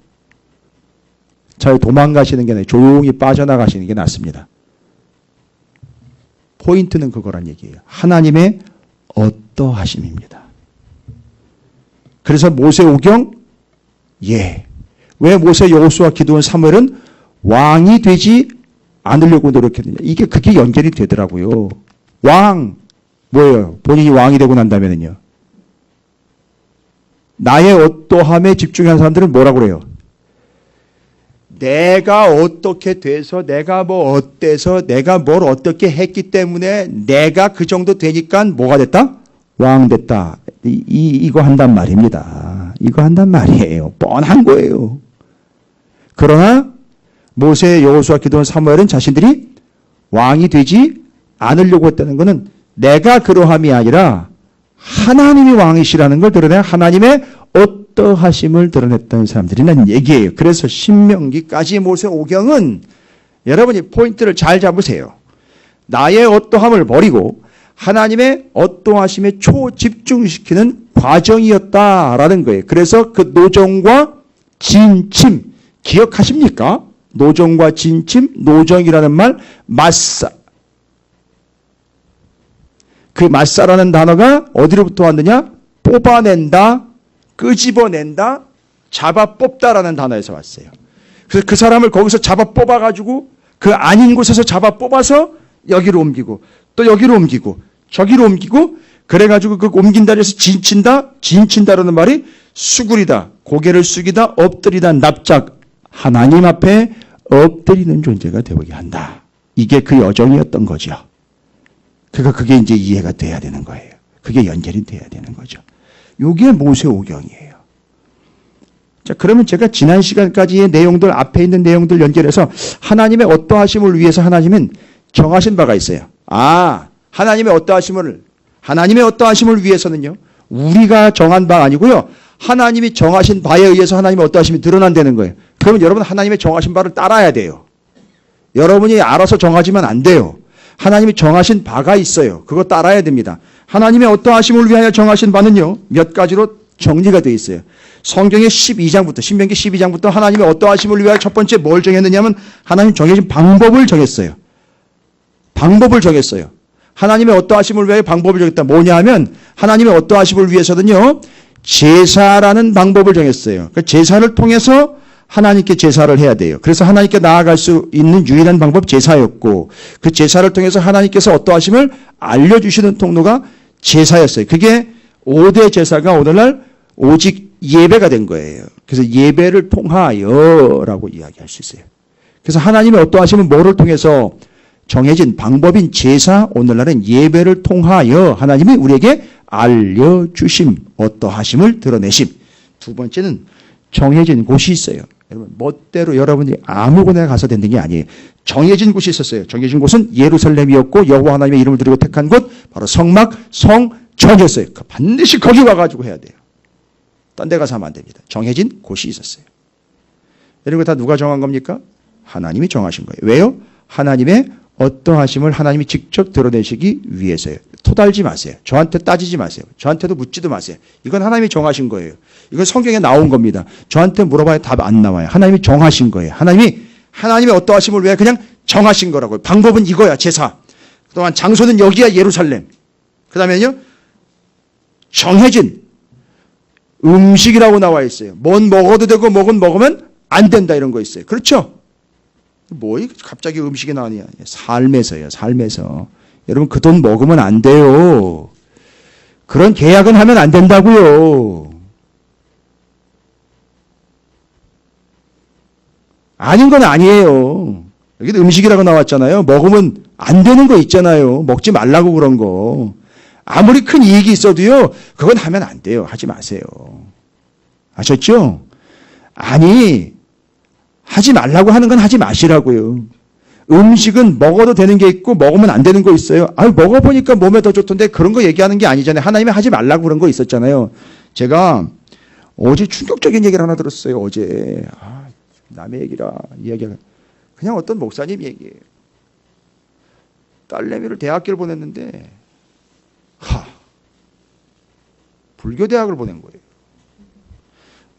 잘 도망가시는 게 아니라 조용히 빠져나가시는 게 낫습니다. 포인트는 그거란 얘기예요. 하나님의 어떠하심입니다. 그래서 모세 오경 예. 왜 모세 여호수아 기드온 사무엘은 왕이 되지 않으려고 노력했느냐. 그게 연결이 되더라고요. 왕 뭐예요? 본인이 왕이 되고 난다면은요. 나의 어떠함에 집중한 사람들은 뭐라고 그래요? 내가 어떻게 돼서 내가 뭐 어때서 내가 뭘 어떻게 했기 때문에 내가 그 정도 되니까 뭐가 됐다? 왕 됐다. 이거 한단 말입니다. 이거 한단 말이에요. 뻔한 거예요. 그러나 모세, 여호수아, 기드온, 사무엘은 자신들이 왕이 되지 않으려고 했다는 것은 내가 그러함이 아니라 하나님이 왕이시라는 걸 드러내 하나님의 어떠하심을 드러냈던 사람들이라는 얘기예요. 그래서 신명기까지 모세 오경은 여러분이 포인트를 잘 잡으세요. 나의 어떠함을 버리고 하나님의 어떠하심에 초집중시키는 과정이었다라는 거예요. 그래서 그 노정과 진침 기억하십니까? 노정과 진침, 노정이라는 말 맞사. 그 맞사라는 단어가 어디로부터 왔느냐? 뽑아낸다, 끄집어낸다, 잡아 뽑다라는 단어에서 왔어요. 그래서 그 사람을 거기서 잡아 뽑아가지고 그 아닌 곳에서 잡아 뽑아서 여기로 옮기고 또 여기로 옮기고 저기로 옮기고 그래가지고 그 옮긴다 해서 진친다, 진친다라는 말이 수구리다, 고개를 숙이다, 엎드리다, 납작, 하나님 앞에 엎드리는 존재가 되게 한다. 이게 그 여정이었던 거죠. 그러니까 그게 이제 이해가 돼야 되는 거예요. 그게 연결이 돼야 되는 거죠. 이게 모세 오경이에요. 자, 그러면 제가 지난 시간까지의 내용들, 앞에 있는 내용들 연결해서 하나님의 어떠하심을 위해서 하나님은 정하신 바가 있어요. 하나님의 어떠하심을 위해서는요, 우리가 정한 바 아니고요, 하나님이 정하신 바에 의해서 하나님의 어떠하심이 드러난다는 거예요. 그러면 여러분 하나님의 정하신 바를 따라야 돼요. 여러분이 알아서 정하지면 안 돼요. 하나님이 정하신 바가 있어요. 그거 따라야 됩니다. 하나님의 어떠하심을 위하여 정하신 바는요, 몇 가지로 정리가 되어 있어요. 성경의 12장부터, 신명기 12장부터 하나님의 어떠하심을 위하여 첫 번째 뭘 정했느냐면 하나님 정해진 방법을 정했어요. 방법을 정했어요. 하나님의 어떠하심을 위하여 방법을 정했다. 뭐냐 하면 하나님의 어떠하심을 위해서는요, 제사라는 방법을 정했어요. 그 제사를 통해서 하나님께 제사를 해야 돼요. 그래서 하나님께 나아갈 수 있는 유일한 방법 제사였고, 그 제사를 통해서 하나님께서 어떠하심을 알려주시는 통로가 제사였어요. 그게 5대 제사가 오늘날 오직 예배가 된 거예요. 그래서 예배를 통하여라고 이야기할 수 있어요. 그래서 하나님의 어떠하심은 뭐를 통해서 정해진 방법인 제사, 오늘날은 예배를 통하여 하나님이 우리에게 알려주심, 어떠하심을 드러내심. 두 번째는 정해진 곳이 있어요. 여러분, 멋대로 여러분이 아무거나 가서 되는 게 아니에요. 정해진 곳이 있었어요. 정해진 곳은 예루살렘이었고 여호와 하나님의 이름을 드리고 택한 곳, 바로 성막, 성전이었어요. 반드시 거기 와가지고 해야 돼요. 딴 데 가서 하면 안 됩니다. 정해진 곳이 있었어요. 이런 거 다 누가 정한 겁니까? 하나님이 정하신 거예요. 왜요? 하나님의 어떠하심을 하나님이 직접 드러내시기 위해서요. 토달지 마세요. 저한테 따지지 마세요. 저한테도 묻지도 마세요. 이건 하나님이 정하신 거예요. 이건 성경에 나온 겁니다. 저한테 물어봐야 답 안 나와요. 하나님이 정하신 거예요. 하나님의 어떠하심을 위해 그냥 정하신 거라고요. 방법은 이거야, 제사. 그동안 장소는 여기야, 예루살렘. 그 다음에는요, 정해진 음식이라고 나와 있어요. 뭔 먹어도 되고 뭐건 먹으면 안 된다 이런 거 있어요. 그렇죠? 뭐 갑자기 음식이 나오냐. 삶에서요. 삶에서. 여러분 그 돈 먹으면 안 돼요. 그런 계약은 하면 안 된다고요. 아닌 건 아니에요. 여기 음식이라고 나왔잖아요. 먹으면 안 되는 거 있잖아요. 먹지 말라고 그런 거. 아무리 큰 이익이 있어도요. 그건 하면 안 돼요. 하지 마세요. 아셨죠? 아니 하지 말라고 하는 건 하지 마시라고요. 음식은 먹어도 되는 게 있고 먹으면 안 되는 거 있어요. 먹어보니까 몸에 더 좋던데 그런 거 얘기하는 게 아니잖아요. 하나님이 하지 말라고 그런 거 있었잖아요. 제가 어제 충격적인 얘기를 하나 들었어요. 어제. 남의 얘기라 이야기가 그냥 어떤 목사님 얘기예요. 딸내미를 대학교를 보냈는데 불교대학을 보낸 거예요.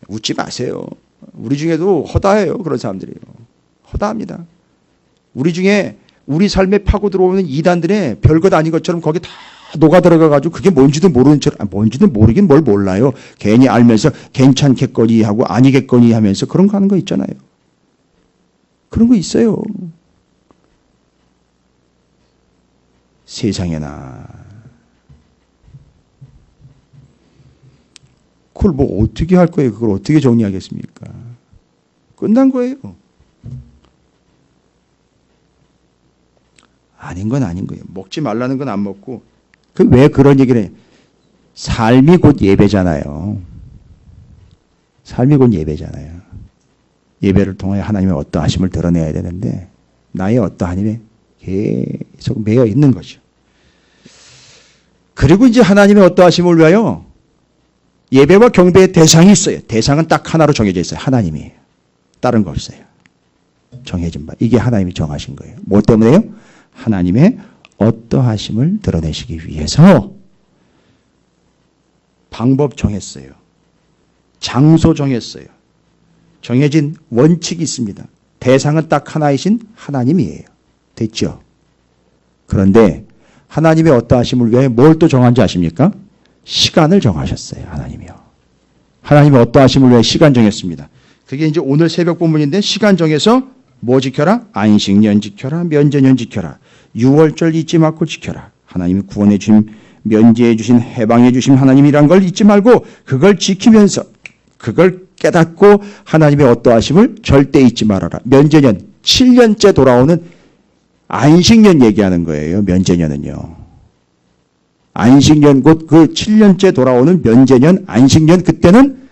웃지 마세요. 우리 중에도 허다해요. 그런 사람들이요. 허다합니다. 우리 중에 우리 삶에 파고 들어오는 이단들의 별것 아닌 것처럼 거기 다 녹아 들어가가지고 그게 뭔지도 모르는 척, 뭔지도 모르긴 뭘 몰라요. 괜히 알면서 괜찮겠거니 하고 아니겠거니 하면서 그런 거 하는 거 있잖아요. 그런 거 있어요. 세상에나. 그걸 뭐 어떻게 할 거예요? 그걸 어떻게 정리하겠습니까? 끝난 거예요. 아닌 건 아닌 거예요. 먹지 말라는 건 안 먹고. 왜 그런 얘기를 해? 삶이 곧 예배잖아요. 삶이 곧 예배잖아요. 예배를 통해 하나님의 어떠하심을 드러내야 되는데 나의 어떠하심에 계속 매여 있는 거죠. 그리고 이제 하나님의 어떠하심을 위하여 예배와 경배의 대상이 있어요. 대상은 딱 하나로 정해져 있어요. 하나님이에요. 다른 거 없어요. 정해진 바. 이게 하나님이 정하신 거예요. 뭐 때문에요? 하나님의 어떠하심을 드러내시기 위해서 방법 정했어요. 장소 정했어요. 정해진 원칙이 있습니다. 대상은 딱 하나이신 하나님이에요. 됐죠? 그런데 하나님의 어떠하심을 위해 뭘 또 정한지 아십니까? 시간을 정하셨어요. 하나님이요. 하나님의 어떠하심을 위해 시간 정했습니다. 그게 이제 오늘 새벽 본문인데 시간 정해서 뭐 지켜라? 안식년 지켜라. 면제년 지켜라. 유월절 잊지 말고 지켜라. 하나님이 구원해 주신, 면제해 주신, 해방해 주신 하나님이란 걸 잊지 말고 그걸 지키면서 그걸 깨닫고 하나님의 어떠하심을 절대 잊지 말아라. 면제년, 7년째 돌아오는 안식년 얘기하는 거예요. 면제년은요. 안식년 곧 그 7년째 돌아오는 면제년, 안식년 그때는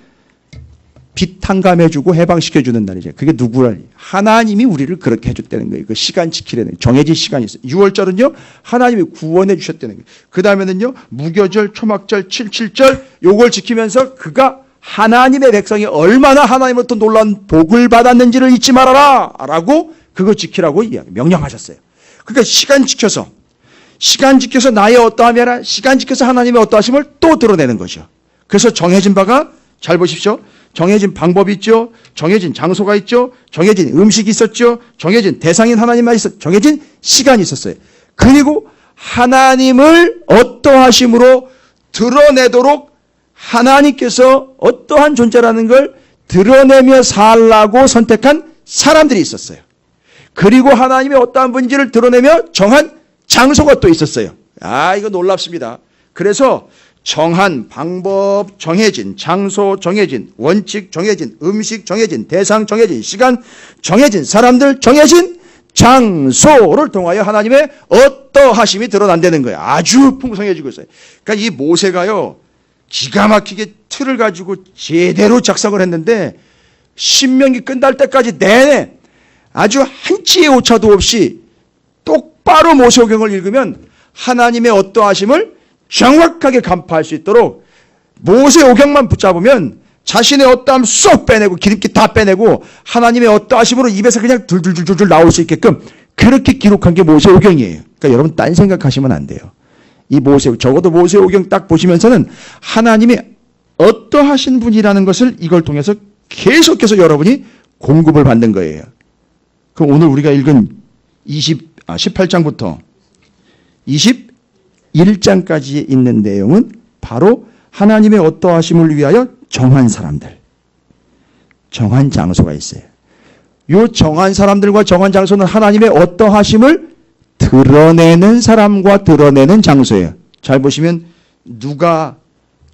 빚 탕감해주고 해방시켜주는 날이죠. 그게 누구를? 하나님이 우리를 그렇게 해줬다는 거예요. 그 시간 지키려는 거예요. 정해진 시간이 있어요. 6월절은요. 하나님이 구원해 주셨다는 거예요. 그 다음에는요. 무교절, 초막절, 77절 요걸 지키면서 그가 하나님의 백성이 얼마나 하나님으로부터 놀라운 복을 받았는지를 잊지 말아라 라고 그거 지키라고 명령하셨어요. 그러니까 시간 지켜서 나의 어떠함이 아니라 시간 지켜서 하나님의 어떠하심을 또 드러내는 거죠. 그래서 정해진 바가 잘 보십시오. 정해진 방법이 있죠. 정해진 장소가 있죠. 정해진 음식이 있었죠. 정해진 대상인 하나님만 있었죠. 정해진 시간이 있었어요. 그리고 하나님을 어떠하심으로 드러내도록 하나님께서 어떠한 존재라는 걸 드러내며 살라고 선택한 사람들이 있었어요. 그리고 하나님의 어떠한 분인지를 드러내며 정한 장소가 또 있었어요. 이거 놀랍습니다. 그래서 정한 방법 정해진, 장소 정해진, 원칙 정해진, 음식 정해진, 대상 정해진, 시간 정해진, 사람들 정해진 장소를 통하여 하나님의 어떠하심이 드러난다는 거예요. 아주 풍성해지고 있어요. 그러니까 이 모세가요. 기가 막히게 틀을 가지고 제대로 작성을 했는데 신명기 끝날 때까지 내내 아주 한치의 오차도 없이 똑바로 모세오경을 읽으면 하나님의 어떠하심을 정확하게 간파할 수 있도록 모세오경만 붙잡으면 자신의 어떠함 쏙 빼내고 기름기 다 빼내고 하나님의 어떠하심으로 입에서 그냥 둘둘둘둘 나올 수 있게끔 그렇게 기록한 게 모세오경이에요. 그러니까 여러분 딴 생각하시면 안 돼요. 이 적어도 모세오경 딱 보시면서는 하나님이 어떠하신 분이라는 것을 이걸 통해서 계속해서 여러분이 공급을 받는 거예요. 그럼 오늘 우리가 읽은 18장부터 21장까지 있는 내용은 바로 하나님의 어떠하심을 위하여 정한 사람들, 정한 장소가 있어요. 이 정한 사람들과 정한 장소는 하나님의 어떠하심을 드러내는 사람과 드러내는 장소예요. 잘 보시면 누가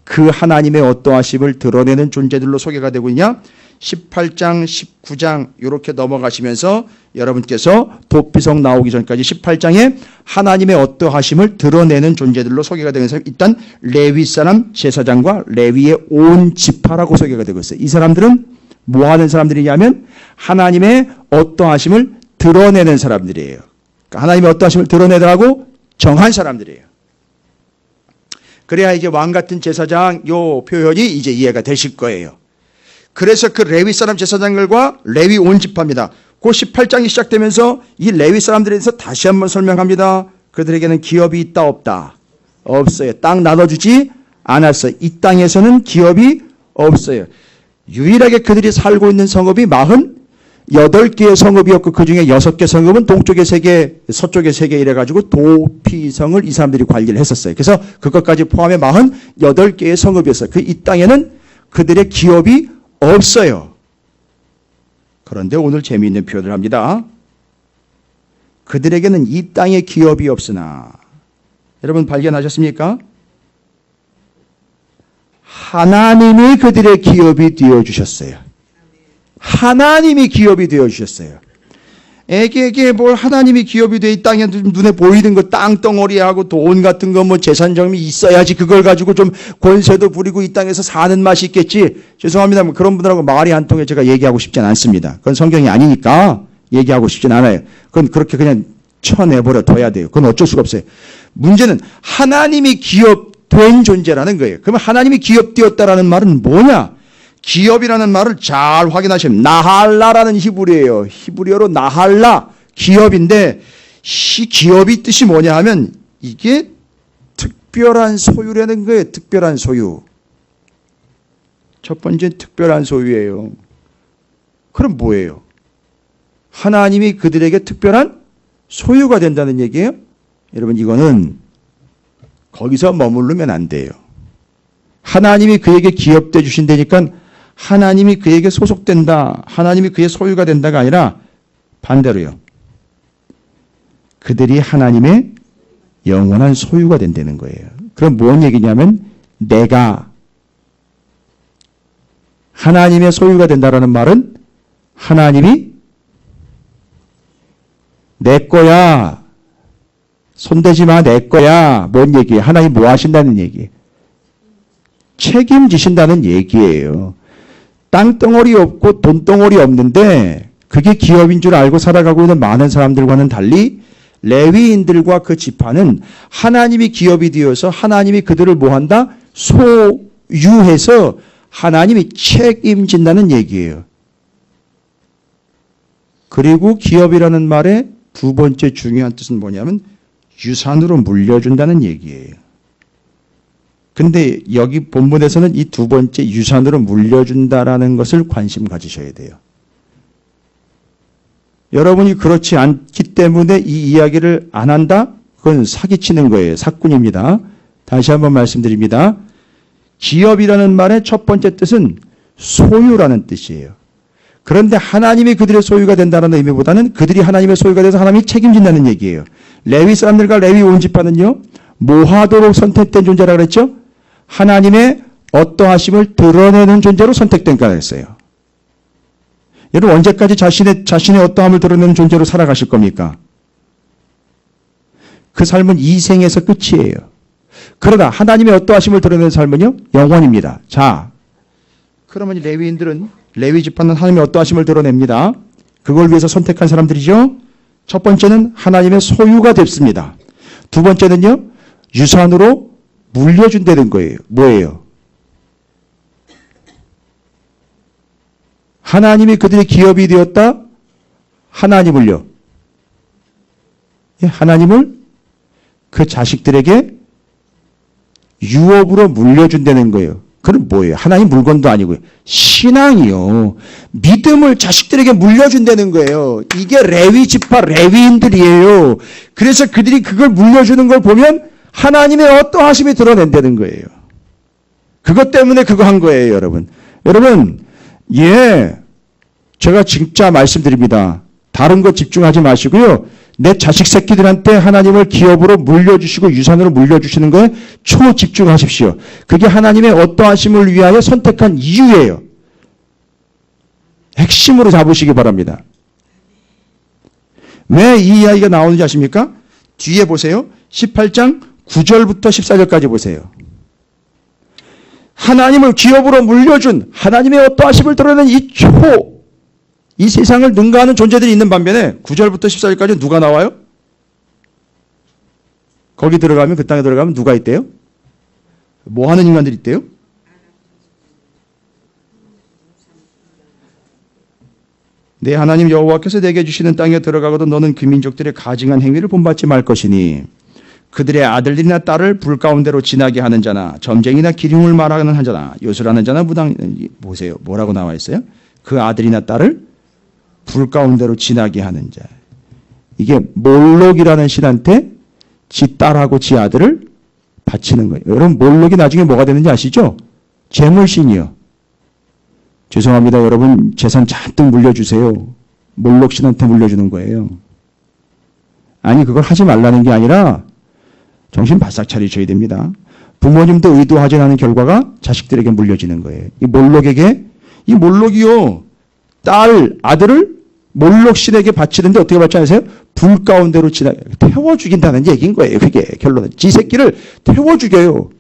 그 하나님의 어떠하심을 드러내는 존재들로 소개가 되고 있냐? 18장, 19장 이렇게 넘어가시면서 여러분께서 도피성 나오기 전까지 18장에 하나님의 어떠하심을 드러내는 존재들로 소개가 되는 사람 일단 레위 사람 제사장과 레위의 온 지파라고 소개가 되고 있어요. 이 사람들은 뭐 하는 사람들이냐면 하나님의 어떠하심을 드러내는 사람들이에요. 그러니까 하나님의 어떠하심을 드러내더라고 정한 사람들이에요. 그래야 이제 왕 같은 제사장 요 표현이 이제 이해가 되실 거예요. 그래서 그 레위 사람 제사장들과 레위 온 지파입니다. 그 18장이 시작되면서 이 레위 사람들에 대해서 다시 한번 설명합니다. 그들에게는 기업이 있다 없다? 없어요. 땅 나눠주지 않았어요. 이 땅에서는 기업이 없어요. 유일하게 그들이 살고 있는 성읍이 8개의 성읍이었고 그중에 6개 성읍은 동쪽에 3개, 서쪽에 3개 이래가지고 도피성을 이 사람들이 관리를 했었어요. 그래서 그것까지 포함해 48개의 성읍이었어요. 이 땅에는 그들의 기업이 없어요. 그런데 오늘 재미있는 표현을 합니다. 그들에게는 이 땅에 기업이 없으나 여러분 발견하셨습니까? 하나님이 그들의 기업이 되어주셨어요. 하나님이 기업이 되어주셨어요. 애기에게 뭘 하나님이 기업이 돼 이 땅에 눈에 보이는 거 땅덩어리하고 돈 같은 거 뭐 재산점이 있어야지 그걸 가지고 좀 권세도 부리고 이 땅에서 사는 맛이 있겠지. 죄송합니다. 그런 분들하고 말이 안 통해 제가 얘기하고 싶진 않습니다. 그건 성경이 아니니까 얘기하고 싶진 않아요. 그건 그렇게 그냥 쳐내버려 둬야 돼요. 그건 어쩔 수가 없어요. 문제는 하나님이 기업된 존재라는 거예요. 그러면 하나님이 기업되었다라는 말은 뭐냐? 기업이라는 말을 잘 확인하시면 나할라라는 히브리어예요. 히브리어로 나할라 기업인데 이 기업이 뜻이 뭐냐 하면 이게 특별한 소유라는 거예요. 특별한 소유. 첫 번째 특별한 소유예요. 그럼 뭐예요? 하나님이 그들에게 특별한 소유가 된다는 얘기예요. 여러분 이거는 거기서 머무르면 안 돼요. 하나님이 그에게 기업돼 주신다니까 하나님이 그에게 소속된다. 하나님이 그의 소유가 된다가 아니라 반대로요. 그들이 하나님의 영원한 소유가 된다는 거예요. 그럼 뭔 얘기냐면 내가 하나님의 소유가 된다라는 말은 하나님이 내 거야. 손대지 마. 내 거야. 뭔 얘기예요? 하나님 뭐 하신다는 얘기예요? 책임지신다는 얘기예요. 땅덩어리 없고 돈덩어리 없는데 그게 기업인 줄 알고 살아가고 있는 많은 사람들과는 달리 레위인들과 그 지파는 하나님이 기업이 되어서 하나님이 그들을 뭐한다? 소유해서 하나님이 책임진다는 얘기예요. 그리고 기업이라는 말의 두 번째 중요한 뜻은 뭐냐면 유산으로 물려준다는 얘기예요. 근데 여기 본문에서는 이 두 번째 유산으로 물려준다라는 것을 관심 가지셔야 돼요. 여러분이 그렇지 않기 때문에 이 이야기를 안 한다? 그건 사기치는 거예요. 사꾼입니다. 다시 한번 말씀드립니다. 기업이라는 말의 첫 번째 뜻은 소유라는 뜻이에요. 그런데 하나님이 그들의 소유가 된다는 의미보다는 그들이 하나님의 소유가 돼서 하나님이 책임진다는 얘기예요. 레위 사람들과 레위 온 지파는요. 뭐 하도록 선택된 존재라고 그랬죠? 하나님의 어떠하심을 드러내는 존재로 선택된다 그랬어요. 여러분 언제까지 자신의 어떠함을 드러내는 존재로 살아가실 겁니까? 그 삶은 이 생에서 끝이에요. 그러나 하나님의 어떠하심을 드러내는 삶은요. 영원입니다. 자, 그러면 레위인들은 레위 지파는 하나님의 어떠하심을 드러냅니다. 그걸 위해서 선택한 사람들이죠. 첫 번째는 하나님의 소유가 됐습니다. 두 번째는요. 유산으로 물려준다는 거예요. 뭐예요? 하나님이 그들의 기업이 되었다. 하나님을요. 하나님을 그 자식들에게 유업으로 물려준다는 거예요. 그럼 뭐예요? 하나님 물건도 아니고요. 신앙이요. 믿음을 자식들에게 물려준다는 거예요. 이게 레위 지파 레위인들이에요. 그래서 그들이 그걸 물려주는 걸 보면 하나님의 어떠하심이 드러낸다는 거예요. 그것 때문에 그거 한 거예요, 여러분. 여러분, 제가 진짜 말씀드립니다. 다른 거 집중하지 마시고요. 내 자식 새끼들한테 하나님을 기업으로 물려주시고 유산으로 물려주시는 거에 초집중하십시오. 그게 하나님의 어떠하심을 위하여 선택한 이유예요. 핵심으로 잡으시기 바랍니다. 왜 이 이야기가 나오는지 아십니까? 뒤에 보세요. 18장 9절부터 14절까지 보세요. 하나님을 기업으로 물려준 하나님의 어떠하심을 드러내는 이 세상을 능가하는 존재들이 있는 반면에 9절부터 14절까지 누가 나와요? 거기 들어가면 그 땅에 들어가면 누가 있대요? 뭐 하는 인간들이 있대요? 내 하나님 여호와께서 내게 주시는 땅에 들어가거든 너는 그 민족들의 가증한 행위를 본받지 말 것이니 그들의 아들들이나 딸을 불 가운데로 지나게 하는 자나 점쟁이나 기륭을 말하는 한 자나 요술하는 자나 무당 보세요. 뭐라고 나와 있어요? 그 아들이나 딸을 불 가운데로 지나게 하는 자. 이게 몰록이라는 신한테 지 딸하고 지 아들을 바치는 거예요. 여러분 몰록이 나중에 뭐가 되는지 아시죠? 재물신이요. 죄송합니다. 여러분 재산 잔뜩 물려주세요. 몰록 신한테 물려주는 거예요. 아니 그걸 하지 말라는 게 아니라 정신 바싹 차리셔야 됩니다. 부모님도 의도하지 않은 결과가 자식들에게 물려지는 거예요. 이 몰록이요. 딸, 아들을 몰록신에게 바치는데 어떻게 바치 아세요? 불 가운데로 태워 죽인다는 얘기인 거예요. 그게 결론은. 지 새끼를 태워 죽여요.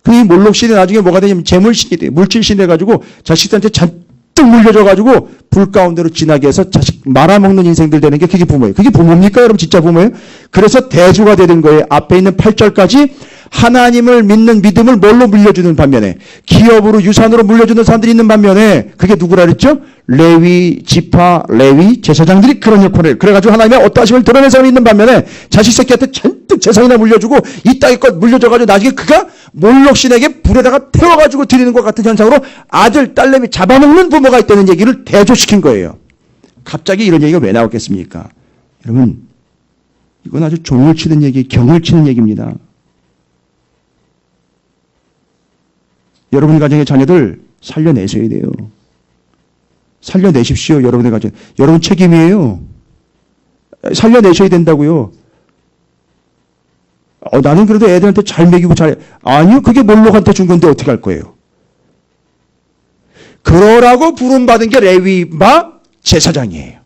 그 이 몰록신이 나중에 뭐가 되냐면 재물신이 돼요. 물질신이 돼가지고 자식들한테 잔뜩 물려줘가지고 불 가운데로 지나게 해서 자식 말아먹는 인생들 되는 게 그게 부모예요. 그게 부모입니까? 여러분 진짜 부모예요? 그래서 대조가 되는 거예요. 앞에 있는 8절까지 하나님을 믿는 믿음을 뭘로 물려주는 반면에 기업으로 유산으로 물려주는 사람들이 있는 반면에 그게 누구라 그랬죠? 레위 지파 레위 제사장들이 그런 역할을 그래가지고 하나님의 어떠하심을 드러낸 사람이 있는 반면에 자식 새끼한테 잔뜩 재산이나 물려주고 이 땅의 것 물려줘가지고 나중에 그가 몰록신에게 불에다가 태워가지고 드리는 것 같은 현상으로 아들 딸내미 잡아먹는 부모가 있다는 얘기를 대조시킨 거예요. 갑자기 이런 얘기가 왜 나왔겠습니까? 여러분 이건 아주 종을 치는 얘기 경을 치는 얘기입니다. 여러분 가정의 자녀들 살려내셔야 돼요. 살려내십시오. 여러분의 가정. 여러분 책임이에요. 살려내셔야 된다고요. 나는 그래도 애들한테 잘 먹이고 아니요. 그게 몰록한테 준 건데 어떻게 할 거예요. 그러라고 부름받은 게 레위마 제사장이에요.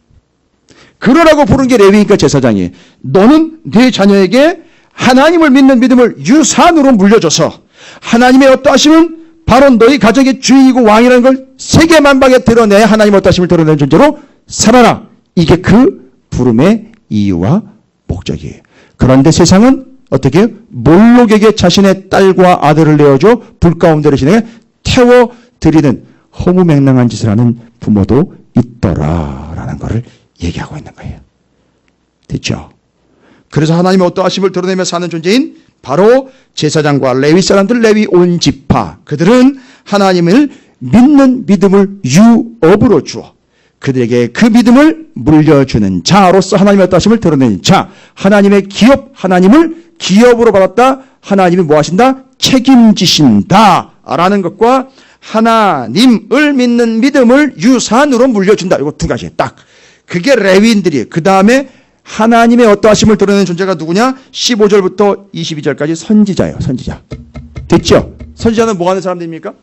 그러라고 부른 게 레위니까 제사장이에요. 너는 네 자녀에게 하나님을 믿는 믿음을 유산으로 물려줘서 하나님의 어떠하심은 바로 너희 가정의 주인이고 왕이라는 걸 세계 만방에 드러내 하나님 어떠하심을 드러내는 존재로 살아라. 이게 그 부름의 이유와 목적이에요. 그런데 세상은 어떻게 해요? 몰록에게 자신의 딸과 아들을 내어줘 불 가운데로 지내 태워드리는 허무맹랑한 짓을 하는 부모도 있더라라는 것을 얘기하고 있는 거예요. 됐죠? 그래서 하나님의 어떠하심을 드러내며 사는 존재인 바로 제사장과 레위 사람들, 레위 온 지파 그들은 하나님을 믿는 믿음을 유업으로 주어 그들에게 그 믿음을 물려주는 자로서 하나님의 어떠하심을 드러내는 자, 하나님의 기업, 하나님을 기업으로 받았다. 하나님이 뭐 하신다? 책임지신다 라는 것과 하나님을 믿는 믿음을 유산으로 물려준다. 이거 두 가지 딱. 그게 레위인들이에요. 그 다음에 하나님의 어떠하심을 드러내는 존재가 누구냐? 15절부터 22절까지 선지자예요. 선지자. 됐죠? 선지자는 뭐 하는 사람들입니까?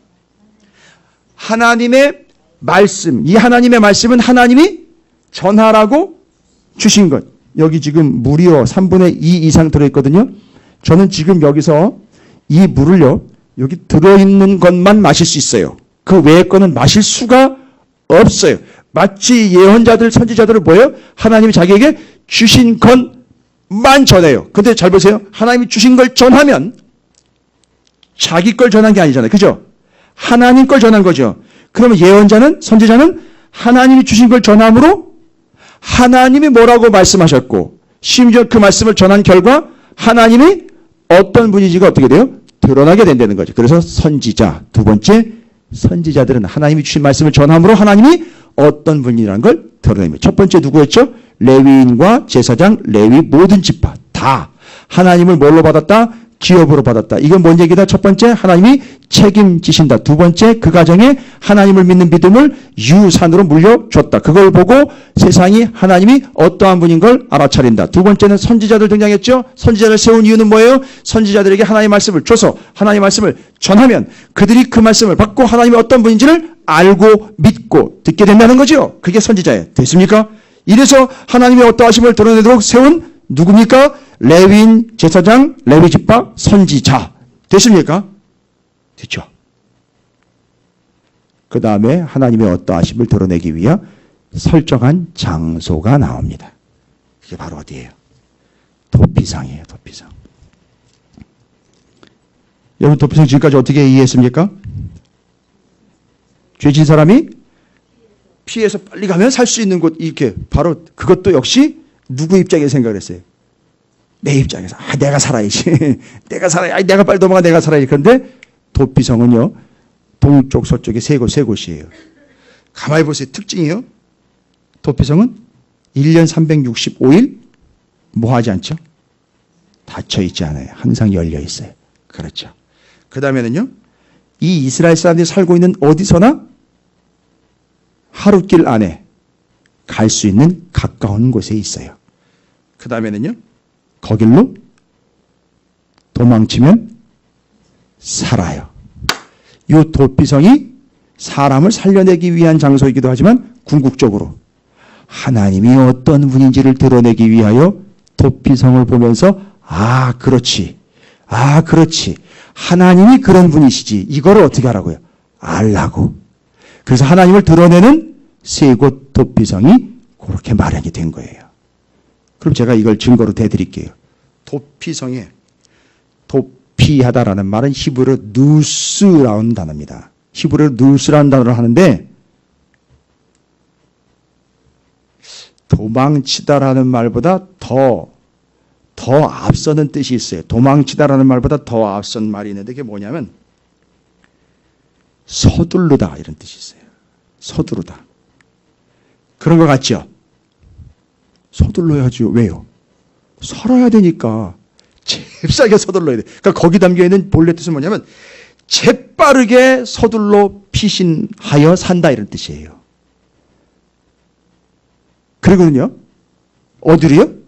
하나님의 말씀. 이 하나님의 말씀은 하나님이 전하라고 주신 것. 여기 지금 물이요 3분의 2 이상 들어있거든요. 저는 지금 여기서 이 물을요 여기 들어있는 것만 마실 수 있어요. 그 외의 거는 마실 수가 없어요. 마치 예언자들 선지자들을 뭐예요? 하나님이 자기에게 주신 것만 전해요. 근데 잘 보세요. 하나님이 주신 걸 전하면 자기 걸 전한 게 아니잖아요. 그죠? 하나님 걸 전한 거죠. 그러면 예언자는 선지자는 하나님이 주신 걸 전함으로 하나님이 뭐라고 말씀하셨고 심지어 그 말씀을 전한 결과 하나님이 어떤 분인지가 어떻게 돼요? 드러나게 된다는 거죠. 그래서 선지자. 두 번째 선지자들은 하나님이 주신 말씀을 전함으로 하나님이 어떤 분이라는 걸 드러냅니다. 첫 번째 누구였죠? 레위인과 제사장, 레위 모든 지파 다 하나님을 뭘로 받았다? 기업으로 받았다. 이건 뭔 얘기다? 첫 번째 하나님이 책임지신다. 두 번째 그 가정에 하나님을 믿는 믿음을 유산으로 물려줬다. 그걸 보고 세상이 하나님이 어떠한 분인 걸 알아차린다. 두 번째는 선지자들 등장했죠. 선지자를 세운 이유는 뭐예요? 선지자들에게 하나님의 말씀을 줘서 하나님의 말씀을 전하면 그들이 그 말씀을 받고 하나님이 어떤 분인지를 알고 믿고 듣게 된다는 거죠. 그게 선지자예요. 됐습니까? 이래서 하나님의 어떠하심을 드러내도록 세운 누굽니까? 레위인, 제사장, 레위지파, 선지자. 됐습니까? 됐죠. 그 다음에 하나님의 어떠하심을 드러내기 위한 설정한 장소가 나옵니다. 그게 바로 어디예요? 도피상이에요. 도피상. 여러분 도피상 지금까지 어떻게 이해했습니까? 죄진 사람이 피해서 빨리 가면 살 수 있는 곳 이렇게 바로 그것도 역시 누구 입장에서 생각을 했어요? 내 입장에서 내가 살아야지. 내가 살아야 내가 빨리 넘어가 내가 살아야지. 그런데 도피성은요. 동쪽 서쪽에 세 곳이에요. 가만히 보세요. 특징이요. 도피성은 1년 365일 뭐 하지 않죠? 닫혀 있지 않아요. 항상 열려 있어요. 그렇죠. 그 다음에는요, 이 이스라엘 사람들이 살고 있는 어디서나 하룻길 안에 갈 수 있는 가까운 곳에 있어요. 그 다음에는요, 거길로 도망치면 살아요. 이 도피성이 사람을 살려내기 위한 장소이기도 하지만 궁극적으로 하나님이 어떤 분인지를 드러내기 위하여 도피성을 보면서 아, 그렇지. 아, 그렇지. 하나님이 그런 분이시지. 이거를 어떻게 하라고요? 알라고. 그래서 하나님을 드러내는 세 곳 도피성이 그렇게 마련이 된 거예요. 그럼 제가 이걸 증거로 대드릴게요. 도피성에 도피하다라는 말은 히브리어 누스라는 단어입니다. 히브리어 누스라는 단어를 하는데 도망치다라는 말보다 더 앞서는 뜻이 있어요. 도망치다라는 말보다 더 앞선 말이 있는데 그게 뭐냐면 서두르다 이런 뜻이 있어요. 서두르다. 그런 것 같죠? 서둘러야죠. 왜요? 살아야 되니까 잽싸게 서둘러야 돼. 그러니까 거기 담겨있는 본래 뜻은 뭐냐면 재빠르게 서둘러 피신하여 산다 이런 뜻이에요. 그리고는요. 어디로요?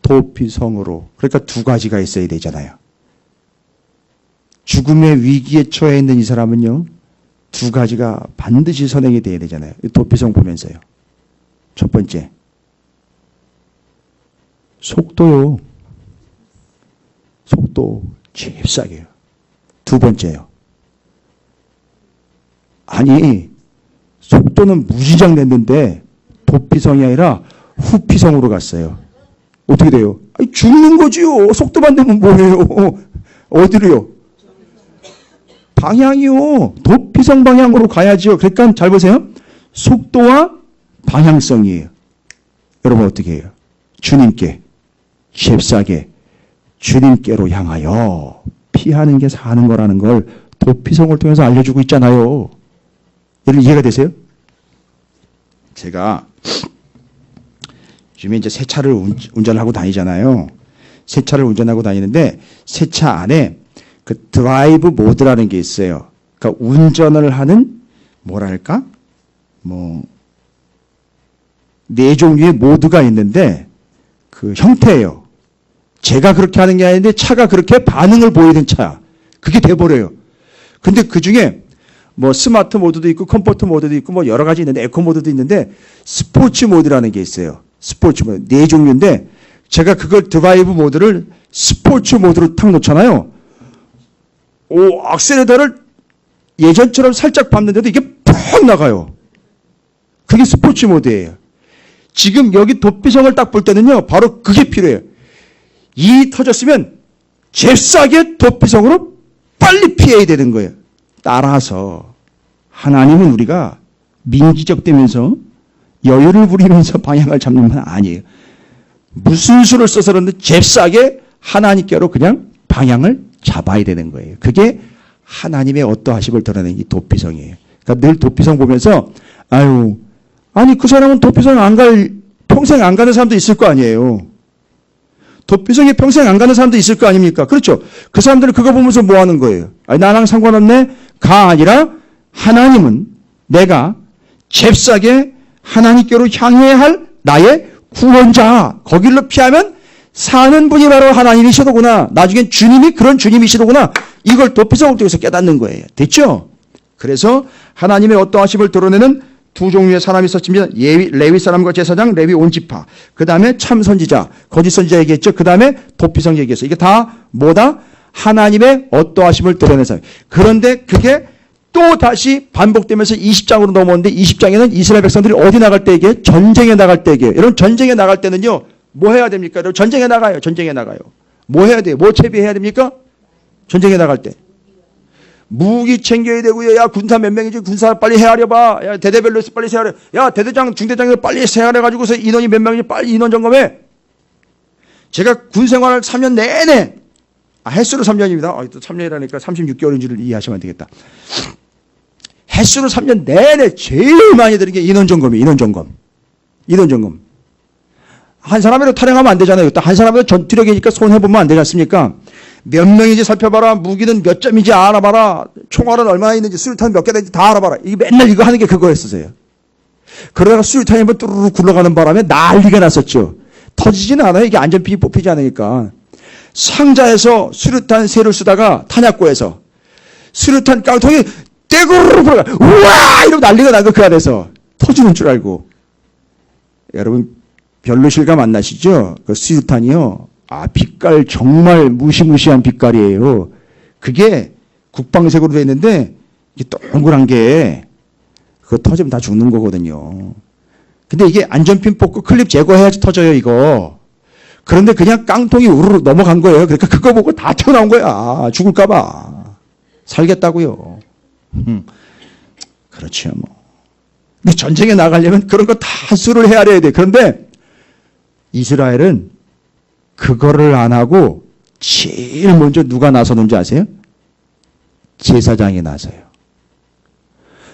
도피성으로. 그러니까 두 가지가 있어야 되잖아요. 죽음의 위기에 처해 있는 이 사람은요. 두 가지가 반드시 선행이 돼야 되잖아요. 도피성 보면서요. 첫 번째. 속도요. 속도 잽싸게요. 두 번째요. 아니 속도는 무지장 냈는데 도피성이 아니라 후피성으로 갔어요. 어떻게 돼요? 아니, 죽는 거지요. 속도만 내면 뭐예요? 어디로요? 방향이요. 도피성 방향으로 가야죠. 그러니까 잘 보세요. 속도와 방향성이에요. 여러분 어떻게 해요? 주님께 잽싸게 주님께로 향하여 피하는 게 사는 거라는 걸 도피성을 통해서 알려주고 있잖아요. 여러분 이해가 되세요? 제가 요즘에 이제 새 차를 운전을 하고 다니잖아요. 새 차를 운전하고 다니는데 새 차 안에 그 드라이브 모드라는 게 있어요. 그러니까 운전을 하는 뭐랄까? 네 종류의 모드가 있는데 그 형태예요. 제가 그렇게 하는 게 아닌데 차가 그렇게 반응을 보이는 차. 그게 돼버려요. 근데 그 중에 스마트 모드도 있고 컴포트 모드도 있고 여러 가지 있는데 에코 모드도 있는데 스포츠 모드라는 게 있어요. 스포츠 모드. 네 종류인데 제가 그걸 드라이브 모드를 스포츠 모드로 탁 놓잖아요. 악셀레터를 예전처럼 살짝 밟는데도 이게 퍽 나가요. 그게 스포츠 모드예요. 지금 여기 도피성을 딱 볼 때는요. 바로 그게 필요해요. 이 터졌으면 잽싸게 도피성으로 빨리 피해야 되는 거예요. 따라서 하나님은 우리가 민기적되면서 여유를 부리면서 방향을 잡는 건 아니에요. 무슨 수를 써서는 잽싸게 하나님께로 그냥 방향을 잡아야 되는 거예요. 그게 하나님의 어떠하심을 드러내는 이 도피성이에요. 그러니까 늘 도피성 보면서 아니 그 사람은 도피성 평생 안 가는 사람도 있을 거 아니에요. 도피성에 평생 안 가는 사람도 있을 거 아닙니까? 그렇죠? 그 사람들은 그거 보면서 뭐 하는 거예요? 나랑 상관없네? 가 아니라 하나님은 내가 잽싸게 하나님께로 향해야 할 나의 구원자. 거길로 피하면 사는 분이 바로 하나님이시더구나. 나중엔 주님이 그런 주님이시더구나. 이걸 도피성을 통해서 깨닫는 거예요. 됐죠? 그래서 하나님의 어떠하심을 드러내는 두 종류의 사람이 있었습니다. 레위 사람과 제사장, 레위 온 지파. 그 다음에 참 선지자, 거짓 선지자 얘기했죠. 그 다음에 도피성 얘기했어요. 이게 다 뭐다? 하나님의 어떠하심을 드러내는 사람. 그런데 그게 또 다시 반복되면서 20장으로 넘어오는데 20장에는 이스라엘 백성들이 어디 나갈 때 얘기해요? 전쟁에 나갈 때 얘기해요. 여러분 전쟁에 나갈 때는요. 뭐 해야 됩니까? 여러분 전쟁에 나가요. 전쟁에 나가요. 뭐 해야 돼요? 뭐 채비해야 됩니까? 전쟁에 나갈 때. 무기 챙겨야 되고요. 야 군사 몇 명이지? 군사 빨리 헤아려봐. 야 대대별로 빨리 헤아려. 야 대대장 중대장이 빨리 헤아려가지고서 인원이 몇 명인지 빨리 인원 점검해. 제가 군 생활을 3년 내내 횟수로 3년입니다. 또 3년이라니까 36개월인 줄 이해하시면 되겠다. 횟수로 3년 내내 제일 많이 드는 게 인원 점검이에요. 인원 점검. 인원정금. 한 사람으로 타령하면 안 되잖아요. 또 한 사람으로 전투력이니까 손해보면 안 되지 않습니까? 몇 명인지 살펴봐라. 무기는 몇 점인지 알아봐라. 총알은 얼마나 있는지 수류탄 몇 개 되는지 다 알아봐라. 이게 맨날 이거 하는 게 그거였었어요. 그러다가 수류탄이 한번 뚜루루 굴러가는 바람에 난리가 났었죠. 터지지는 않아요. 이게 안전핀이 뽑히지 않으니까. 상자에서 수류탄 새를 쓰다가 탄약고에서 수류탄 깡통이 떼구르르 불어가. 우와! 이러면 난리가 난 거 그 안에서. 터지는 줄 알고. 여러분 별로 실감 안 나시죠? 그 수류탄이요. 빛깔 정말 무시무시한 빛깔이에요. 그게 국방색으로 되어 있는데 이게 동그란 게 그거 터지면 다 죽는 거거든요. 근데 이게 안전핀 뽑고 클립 제거해야지 터져요, 이거. 그런데 그냥 깡통이 우르르 넘어간 거예요. 그러니까 그거 보고 다 튀어나온 거야. 죽을까 봐. 살겠다고요. 그렇죠, 뭐. 근데 전쟁에 나가려면 그런 거 다 수를 헤아려야 돼. 그런데 이스라엘은 그거를 안 하고 제일 먼저 누가 나서는지 아세요? 제사장이 나서요.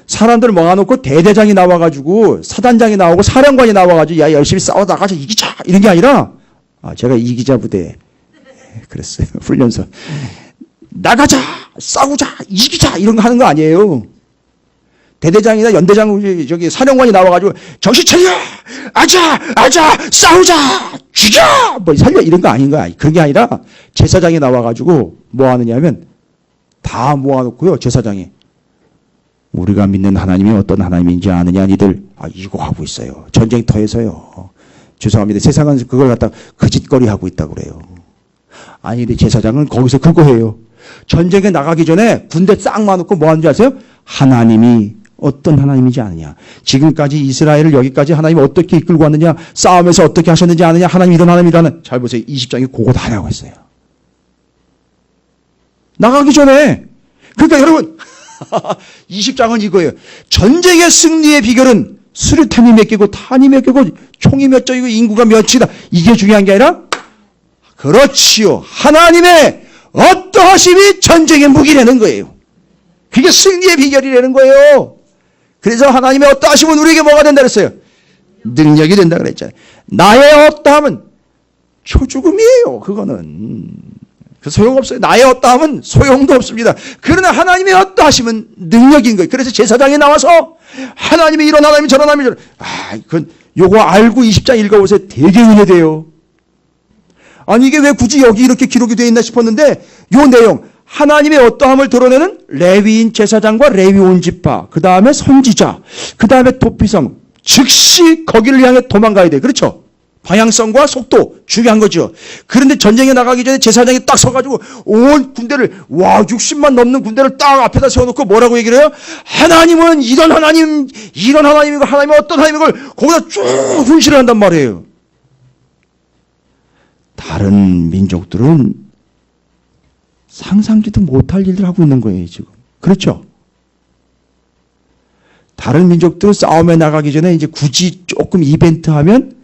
사람들 모아놓고 대대장이 나와가지고 사단장이 나오고 사령관이 나와가지고 야 열심히 싸워 나가자 이기자 이런 게 아니라 제가 이기자 부대 그랬어요. 훈련소 나가자 싸우자 이기자 이런 거 하는 거 아니에요. 대대장이나 연대장 저기 사령관이 나와가지고 정신 차려 아자 싸우자 죽여 뭐 살려 이런 거 아닌 거야. 그게 아니라 제사장이 나와가지고 뭐 하느냐면 다 모아놓고요. 제사장이 우리가 믿는 하나님이 어떤 하나님인지 아느냐 니들 이거 하고 있어요. 전쟁터에서요. 죄송합니다. 세상은 그걸 갖다 거짓거리 하고 있다고 그래요. 아니 근데 제사장은 거기서 그거 해요. 전쟁에 나가기 전에 군대 싹 모아놓고 뭐 하는지 아세요? 하나님이 어떤 하나님인지 아느냐. 지금까지 이스라엘을 여기까지 하나님이 어떻게 이끌고 왔느냐. 싸움에서 어떻게 하셨는지 아느냐. 하나님 이런 하나님이라는. 잘 보세요. 20장에 그거 다 하라고 했어요. 나가기 전에. 그러니까 여러분 20장은 이거예요. 전쟁의 승리의 비결은 수류탄이 몇 개고 탄이 몇 개고 총이 몇 적이고 인구가 몇이다. 이게 중요한 게 아니라 그렇지요. 하나님의 어떠하심이 전쟁의 무기라는 거예요. 그게 승리의 비결이라는 거예요. 그래서 하나님의 어떠하심은 우리에게 뭐가 된다 그랬어요? 능력이 된다 그랬잖아요. 나의 어떠함은 초죽음이에요. 그거는. 소용없어요. 나의 어떠함은 소용도 없습니다. 그러나 하나님의 어떠하심은 능력인 거예요. 그래서 제사장이 나와서 하나님이 이런 하나님이 저런 하나님이 저런 그건 요거 알고 20장 읽어보세요. 되게 은혜돼요. 아니 이게 왜 굳이 여기 이렇게 기록이 되어 있나 싶었는데 요 내용 하나님의 어떠함을 드러내는 레위인 제사장과 레위 온 지파 그 다음에 선지자 그 다음에 도피성 즉시 거기를 향해 도망가야 돼. 그렇죠? 방향성과 속도 중요한 거죠. 그런데 전쟁에 나가기 전에 제사장이 딱 서가지고 온 군대를 60만 넘는 군대를 딱 앞에다 세워놓고 뭐라고 얘기를 해요? 하나님은 이런 하나님이고 하나님은 어떤 하나님이고 거기다 쭉 훈시를 한단 말이에요. 다른 민족들은 상상지도 못할 일을 하고 있는 거예요, 지금. 그렇죠? 다른 민족들은 싸움에 나가기 전에 이제 굳이 조금 이벤트 하면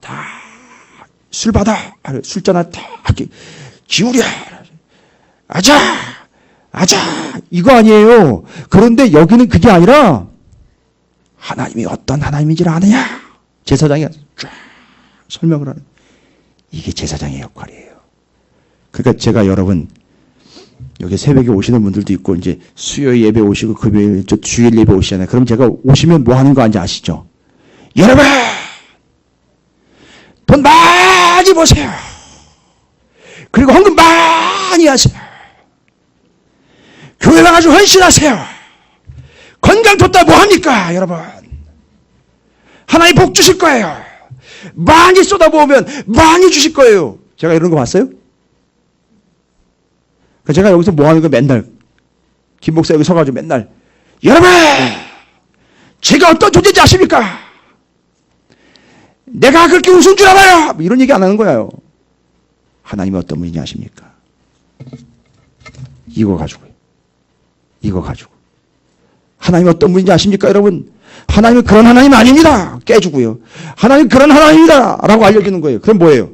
다 술 받아. 술잔 다 기울여. 아자. 이거 아니에요. 그런데 여기는 그게 아니라 하나님이 어떤 하나님인지를 아느냐. 제사장이 쫙 설명을 하는. 이게 제사장의 역할이에요. 그러니까 제가 여러분 여기 새벽에 오시는 분들도 있고 이제 수요 예배 오시고 금요일 주일 예배 오시잖아요. 그럼 제가 오시면 뭐 하는 거 아닌지 아시죠? 여러분 돈 많이 버세요. 그리고 헌금 많이 하세요. 교회 가가지고 헌신하세요. 건강 뒀다 뭐 합니까 여러분? 하나님 복 주실 거예요. 많이 쏟아부으면 많이 주실 거예요. 제가 이런 거 봤어요? 제가 여기서 뭐 하는 거 맨날 김 목사 여기 서가지고 맨날 여러분 제가 어떤 존재인지 아십니까? 내가 그렇게 우스운 줄 알아요. 뭐 이런 얘기 안 하는 거예요. 하나님이 어떤 분인지 아십니까? 이거 가지고요. 하나님이 어떤 분인지 아십니까 여러분? 하나님은 그런 하나님 아닙니다. 깨주고요. 하나님 그런 하나님이다 라고 알려주는 거예요. 그럼 뭐예요?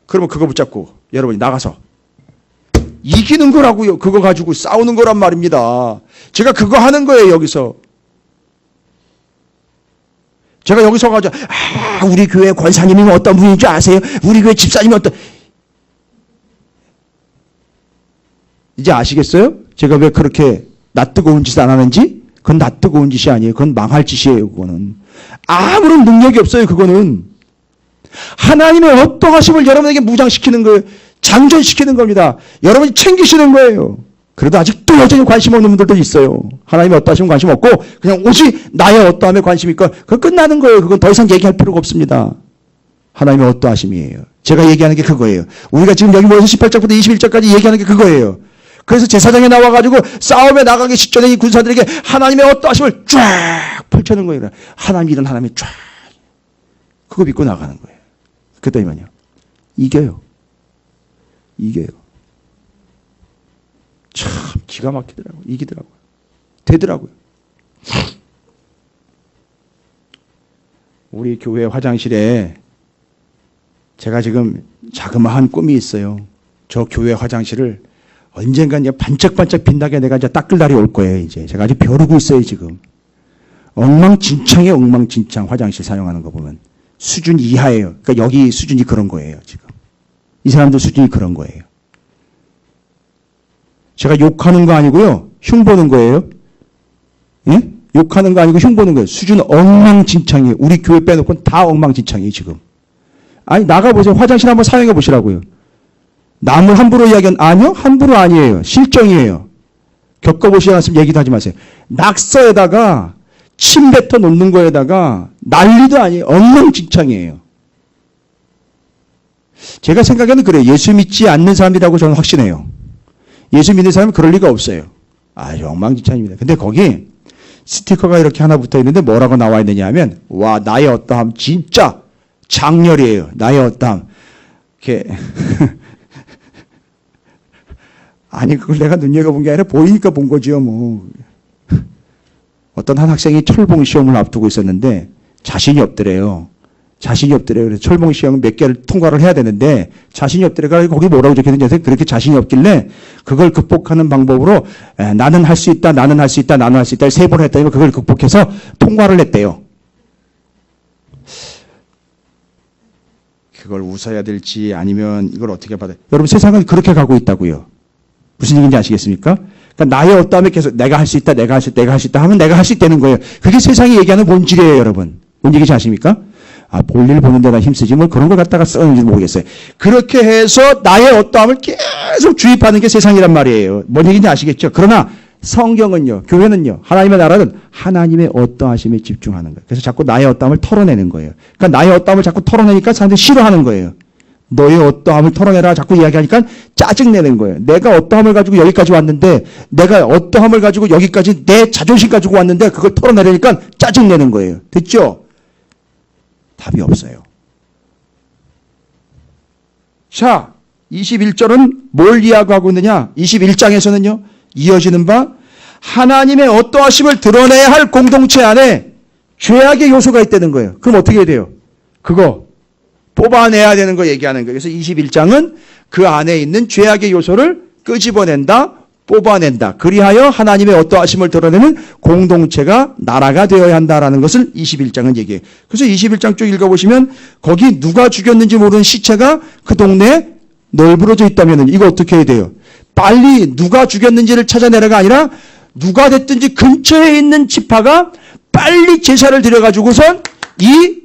그러면 그거 붙잡고 여러분이 나가서 이기는 거라고요. 그거 가지고 싸우는 거란 말입니다. 제가 그거 하는 거예요. 여기서 제가 여기 서가지고 우리 교회 권사님이 어떤 분인 줄 아세요? 우리 교회 집사님이 어떤 이제 아시겠어요? 제가 왜 그렇게 낯뜨거운 짓을 안 하는지? 그건 낯뜨거운 짓이 아니에요. 그건 망할 짓이에요. 그거는 아무런 능력이 없어요. 그거는 하나님의 어떠하심을 여러분에게 무장시키는 거예요. 장전시키는 겁니다. 여러분이 챙기시는 거예요. 그래도 아직도 여전히 관심 없는 분들도 있어요. 하나님의 어떠하심은 관심 없고 그냥 오직 나의 어떠함에 관심이 있고 그건 끝나는 거예요. 그건 더 이상 얘기할 필요가 없습니다. 하나님의 어떠하심이에요. 제가 얘기하는 게 그거예요. 우리가 지금 여기 모여서 18장부터 21장까지 얘기하는 게 그거예요. 그래서 제사장에 나와가지고 싸움에 나가기 직전에 이 군사들에게 하나님의 어떠하심을 쫙 펼쳐놓은 거예요. 하나님 이런 하나님이 쫙 그거 믿고 나가는 거예요. 그랬더니만요. 이겨요. 참 기가 막히더라고요. 이기더라고요. 되더라고요. 우리 교회 화장실에 제가 지금 자그마한 꿈이 있어요. 저 교회 화장실을 언젠가 이제 반짝반짝 빛나게 내가 이제 닦을 날이 올 거예요. 이제 제가 아직 벼르고 있어요. 지금 엉망진창에 엉망진창 화장실 사용하는 거 보면 수준 이하예요. 그러니까 여기 수준이 그런 거예요. 지금 이 사람들 수준이 그런 거예요. 제가 욕하는 거 아니고요. 흉보는 거예요. 예? 욕하는 거 아니고 흉보는 거예요. 수준 엉망진창이에요. 우리 교회 빼놓고는 다 엉망진창이에요. 지금. 아니 나가보세요. 화장실 한번 사용해 보시라고요. 남을 함부로 이야기한 아니요? 함부로 아니에요. 실정이에요. 겪어보시지 않았으면 얘기도 하지 마세요. 낙서에다가 침 뱉어 놓는 거에다가 난리도 아니에요. 엉망진창이에요. 제가 생각에는 그래요. 예수 믿지 않는 사람이라고 저는 확신해요. 예수 믿는 사람은 그럴 리가 없어요. 아주 엉망진창입니다. 근데 거기 스티커가 이렇게 하나 붙어 있는데 뭐라고 나와 있느냐 하면 와 나의 어떠함 진짜 장렬이에요. 나의 어떠함. 이렇게 아니 그걸 내가 눈여겨본 게 아니라 보이니까 본 거지요. 뭐 어떤 한 학생이 철봉 시험을 앞두고 있었는데 자신이 없더래요. 그래서 철봉 시험 몇 개를 통과를 해야 되는데 자신이 없더래요. 거기 뭐라고 적혀있는지 그렇게 자신이 없길래 그걸 극복하는 방법으로 나는 할 수 있다. 나는 할 수 있다. 나는 할 수 있다. 3번 했더니 그걸 극복해서 통과를 했대요. 그걸 웃어야 될지 아니면 이걸 어떻게 받아야 여러분 세상은 그렇게 가고 있다고요. 무슨 얘기인지 아시겠습니까? 그러니까 나의 어떠함에 계속 내가 할 수 있다. 내가 할 수 있다 하면 내가 할 수 있다는 거예요. 그게 세상이 얘기하는 본질이에요. 여러분. 뭔 얘기인지 아십니까? 볼일 보는 데다 힘쓰지 뭘 그런 걸 갖다가 쓰는지 모르겠어요. 그렇게 해서 나의 어떠함을 계속 주입하는 게 세상이란 말이에요. 뭔 얘기인지 아시겠죠? 그러나 성경은요, 교회는요, 하나님의 나라는 하나님의 어떠하심에 집중하는 거예요. 그래서 자꾸 나의 어떠함을 털어내는 거예요. 그러니까 나의 어떠함을 자꾸 털어내니까 사람들이 싫어하는 거예요. 너의 어떠함을 털어내라 자꾸 이야기하니까 짜증내는 거예요. 내가 어떠함을 가지고 여기까지 왔는데 내가 어떠함을 가지고 여기까지 내 자존심 가지고 왔는데 그걸 털어내려니까 짜증내는 거예요. 됐죠? 답이 없어요. 자, 21절은 뭘 이야기하고 있느냐? 21장에서는요. 이어지는 바 하나님의 어떠하심을 드러내야 할 공동체 안에 죄악의 요소가 있다는 거예요. 그럼 어떻게 해야 돼요? 그거 뽑아내야 되는 거 얘기하는 거예요. 그래서 21장은 그 안에 있는 죄악의 요소를 끄집어낸다, 뽑아낸다. 그리하여 하나님의 어떠하심을 드러내는 공동체가 나라가 되어야 한다라는 것을 21장은 얘기해요. 그래서 21장 쭉 읽어보시면 거기 누가 죽였는지 모르는 시체가 그 동네에 널브러져 있다면 이거 어떻게 해야 돼요? 빨리 누가 죽였는지를 찾아내라가 아니라 누가 됐든지 근처에 있는 지파가 빨리 제사를 드려가지고선 이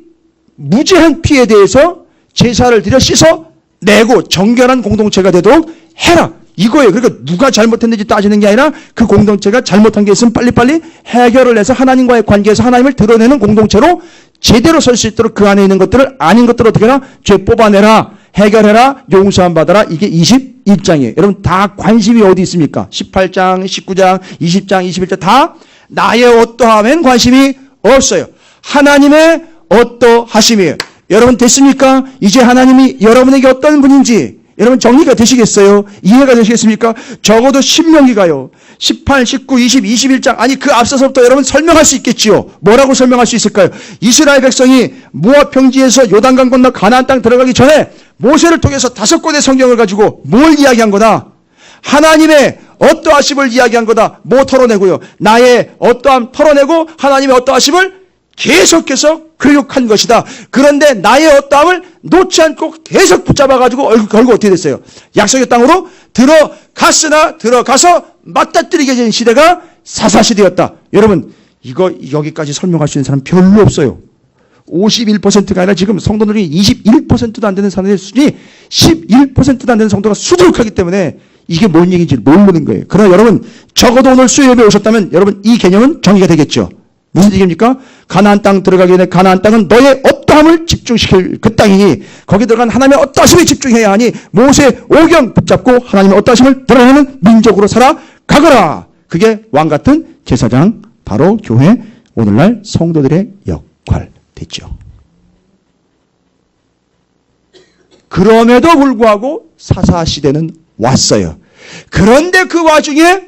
무죄한 피에 대해서 제사를 드려 씻어내고 정결한 공동체가 되도록 해라. 이거예요. 그러니까 누가 잘못했는지 따지는 게 아니라 그 공동체가 잘못한 게 있으면 빨리빨리 해결을 해서 하나님과의 관계에서 하나님을 드러내는 공동체로 제대로 설 수 있도록 그 안에 있는 것들을 아닌 것들을 어떻게 해라? 죄 뽑아내라. 해결해라. 용서함 받아라. 이게 21장이에요. 여러분 다 관심이 어디 있습니까? 18장, 19장, 20장, 21장 다 나의 어떠함엔 관심이 없어요. 하나님의 어떠하심이에요. 여러분 됐습니까? 이제 하나님이 여러분에게 어떤 분인지 여러분 정리가 되시겠어요? 이해가 되시겠습니까? 적어도 신명기가요. 18, 19, 20, 21장 아니 그 앞서서부터 여러분 설명할 수 있겠지요. 뭐라고 설명할 수 있을까요? 이스라엘 백성이 모압 평지에서 요단강 건너 가나안 땅 들어가기 전에 모세를 통해서 5권의 성경을 가지고 뭘 이야기한 거다? 하나님의 어떠하심을 이야기한 거다. 뭐 털어내고요. 나의 어떠함 털어내고 하나님의 어떠하심을 계속해서 교육한 것이다. 그런데 나의 어떠함을 놓지 않고 계속 붙잡아가지고 결국 어떻게 됐어요? 약속의 땅으로 들어갔으나 들어가서 맞닥뜨리게 된 시대가 사사시대였다. 여러분 이거 여기까지 설명할 수 있는 사람 별로 없어요. 51%가 아니라 지금 성도들이 21%도 안 되는 사람의 수준이 11%도 안 되는 성도가 수두룩하기 때문에 이게 뭔 얘기인지 모르는 거예요. 그러나 여러분 적어도 오늘 수요일에 오셨다면 여러분 이 개념은 정리가 되겠죠. 무슨 얘기입니까? 가나안 땅 들어가기 전에 가나안 땅은 너의 어떠함을 집중시킬 그 땅이니 거기 들어간 하나님의 어떠하심에 집중해야 하니 모세 오경 붙잡고 하나님의 어떠하심을 드러내는 민족으로 살아가거라. 그게 왕같은 제사장 바로 교회 오늘날 성도들의 역할 됐죠. 그럼에도 불구하고 사사시대는 왔어요. 그런데 그 와중에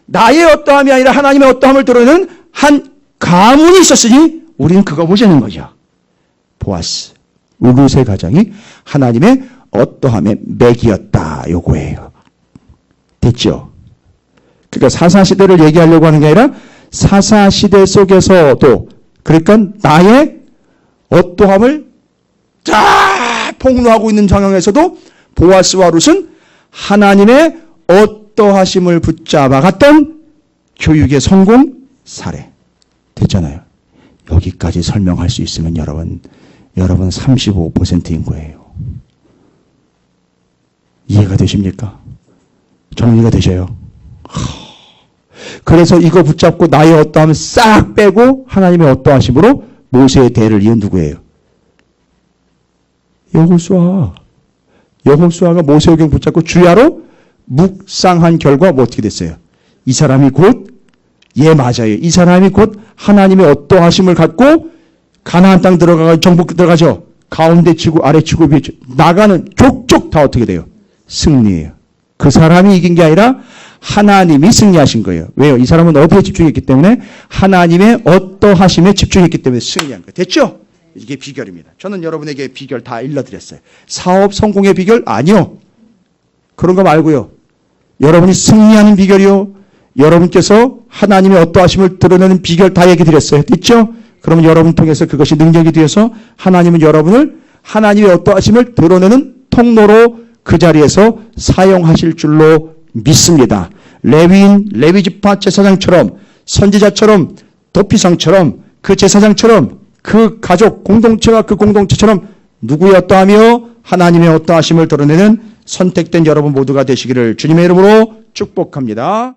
나의 어떠함이 아니라 하나님의 어떠함을 드러내는 한 가문이 있었으니 우리는 그거 보자는 거죠. 보아스, 우르스의 가정이 하나님의 어떠함의 맥이었다. 요거예요. 됐죠? 그러니까 사사시대를 얘기하려고 하는 게 아니라 사사시대 속에서도 그러니까 나의 어떠함을 다 폭로하고 있는 상황에서도 보아스와 룻은 하나님의 어떠하심을 붙잡아갔던 교육의 성공 사례. 됐잖아요. 여기까지 설명할 수 있으면 여러분 35%인 거예요. 이해가 되십니까? 정리가 되셔요? 그래서 이거 붙잡고 나의 어떠함을 싹 빼고 하나님의 어떠하심으로 모세의 대를 이은 누구예요? 여호수아가 모세오경 붙잡고 주야로 묵상한 결과 뭐 어떻게 됐어요? 이 사람이 곧 맞아요. 이 사람이 곧 하나님의 어떠하심을 갖고 가나안 땅 들어가서 정복 들어가죠. 가운데 치고 아래 치고 위에 치고 나가는 족족 다 어떻게 돼요? 승리해요. 그 사람이 이긴 게 아니라 하나님이 승리하신 거예요. 왜요? 이 사람은 어디에 집중했기 때문에 하나님의 어떠하심에 집중했기 때문에 승리한 거예요. 됐죠? 이게 비결입니다. 저는 여러분에게 비결 다 일러드렸어요. 사업 성공의 비결? 아니요. 그런 거 말고요. 여러분이 승리하는 비결이요. 여러분께서 하나님의 어떠하심을 드러내는 비결 다 얘기 드렸어요. 됐죠? 그러면 여러분 통해서 그것이 능력이 되어서 하나님은 여러분을 하나님의 어떠하심을 드러내는 통로로 그 자리에서 사용하실 줄로 믿습니다. 레위인, 레위지파 제사장처럼 선지자처럼 도피성처럼 그 제사장처럼 그 가족 공동체와 그 공동체처럼 누구의 어떠하며 하나님의 어떠하심을 드러내는 선택된 여러분 모두가 되시기를 주님의 이름으로 축복합니다.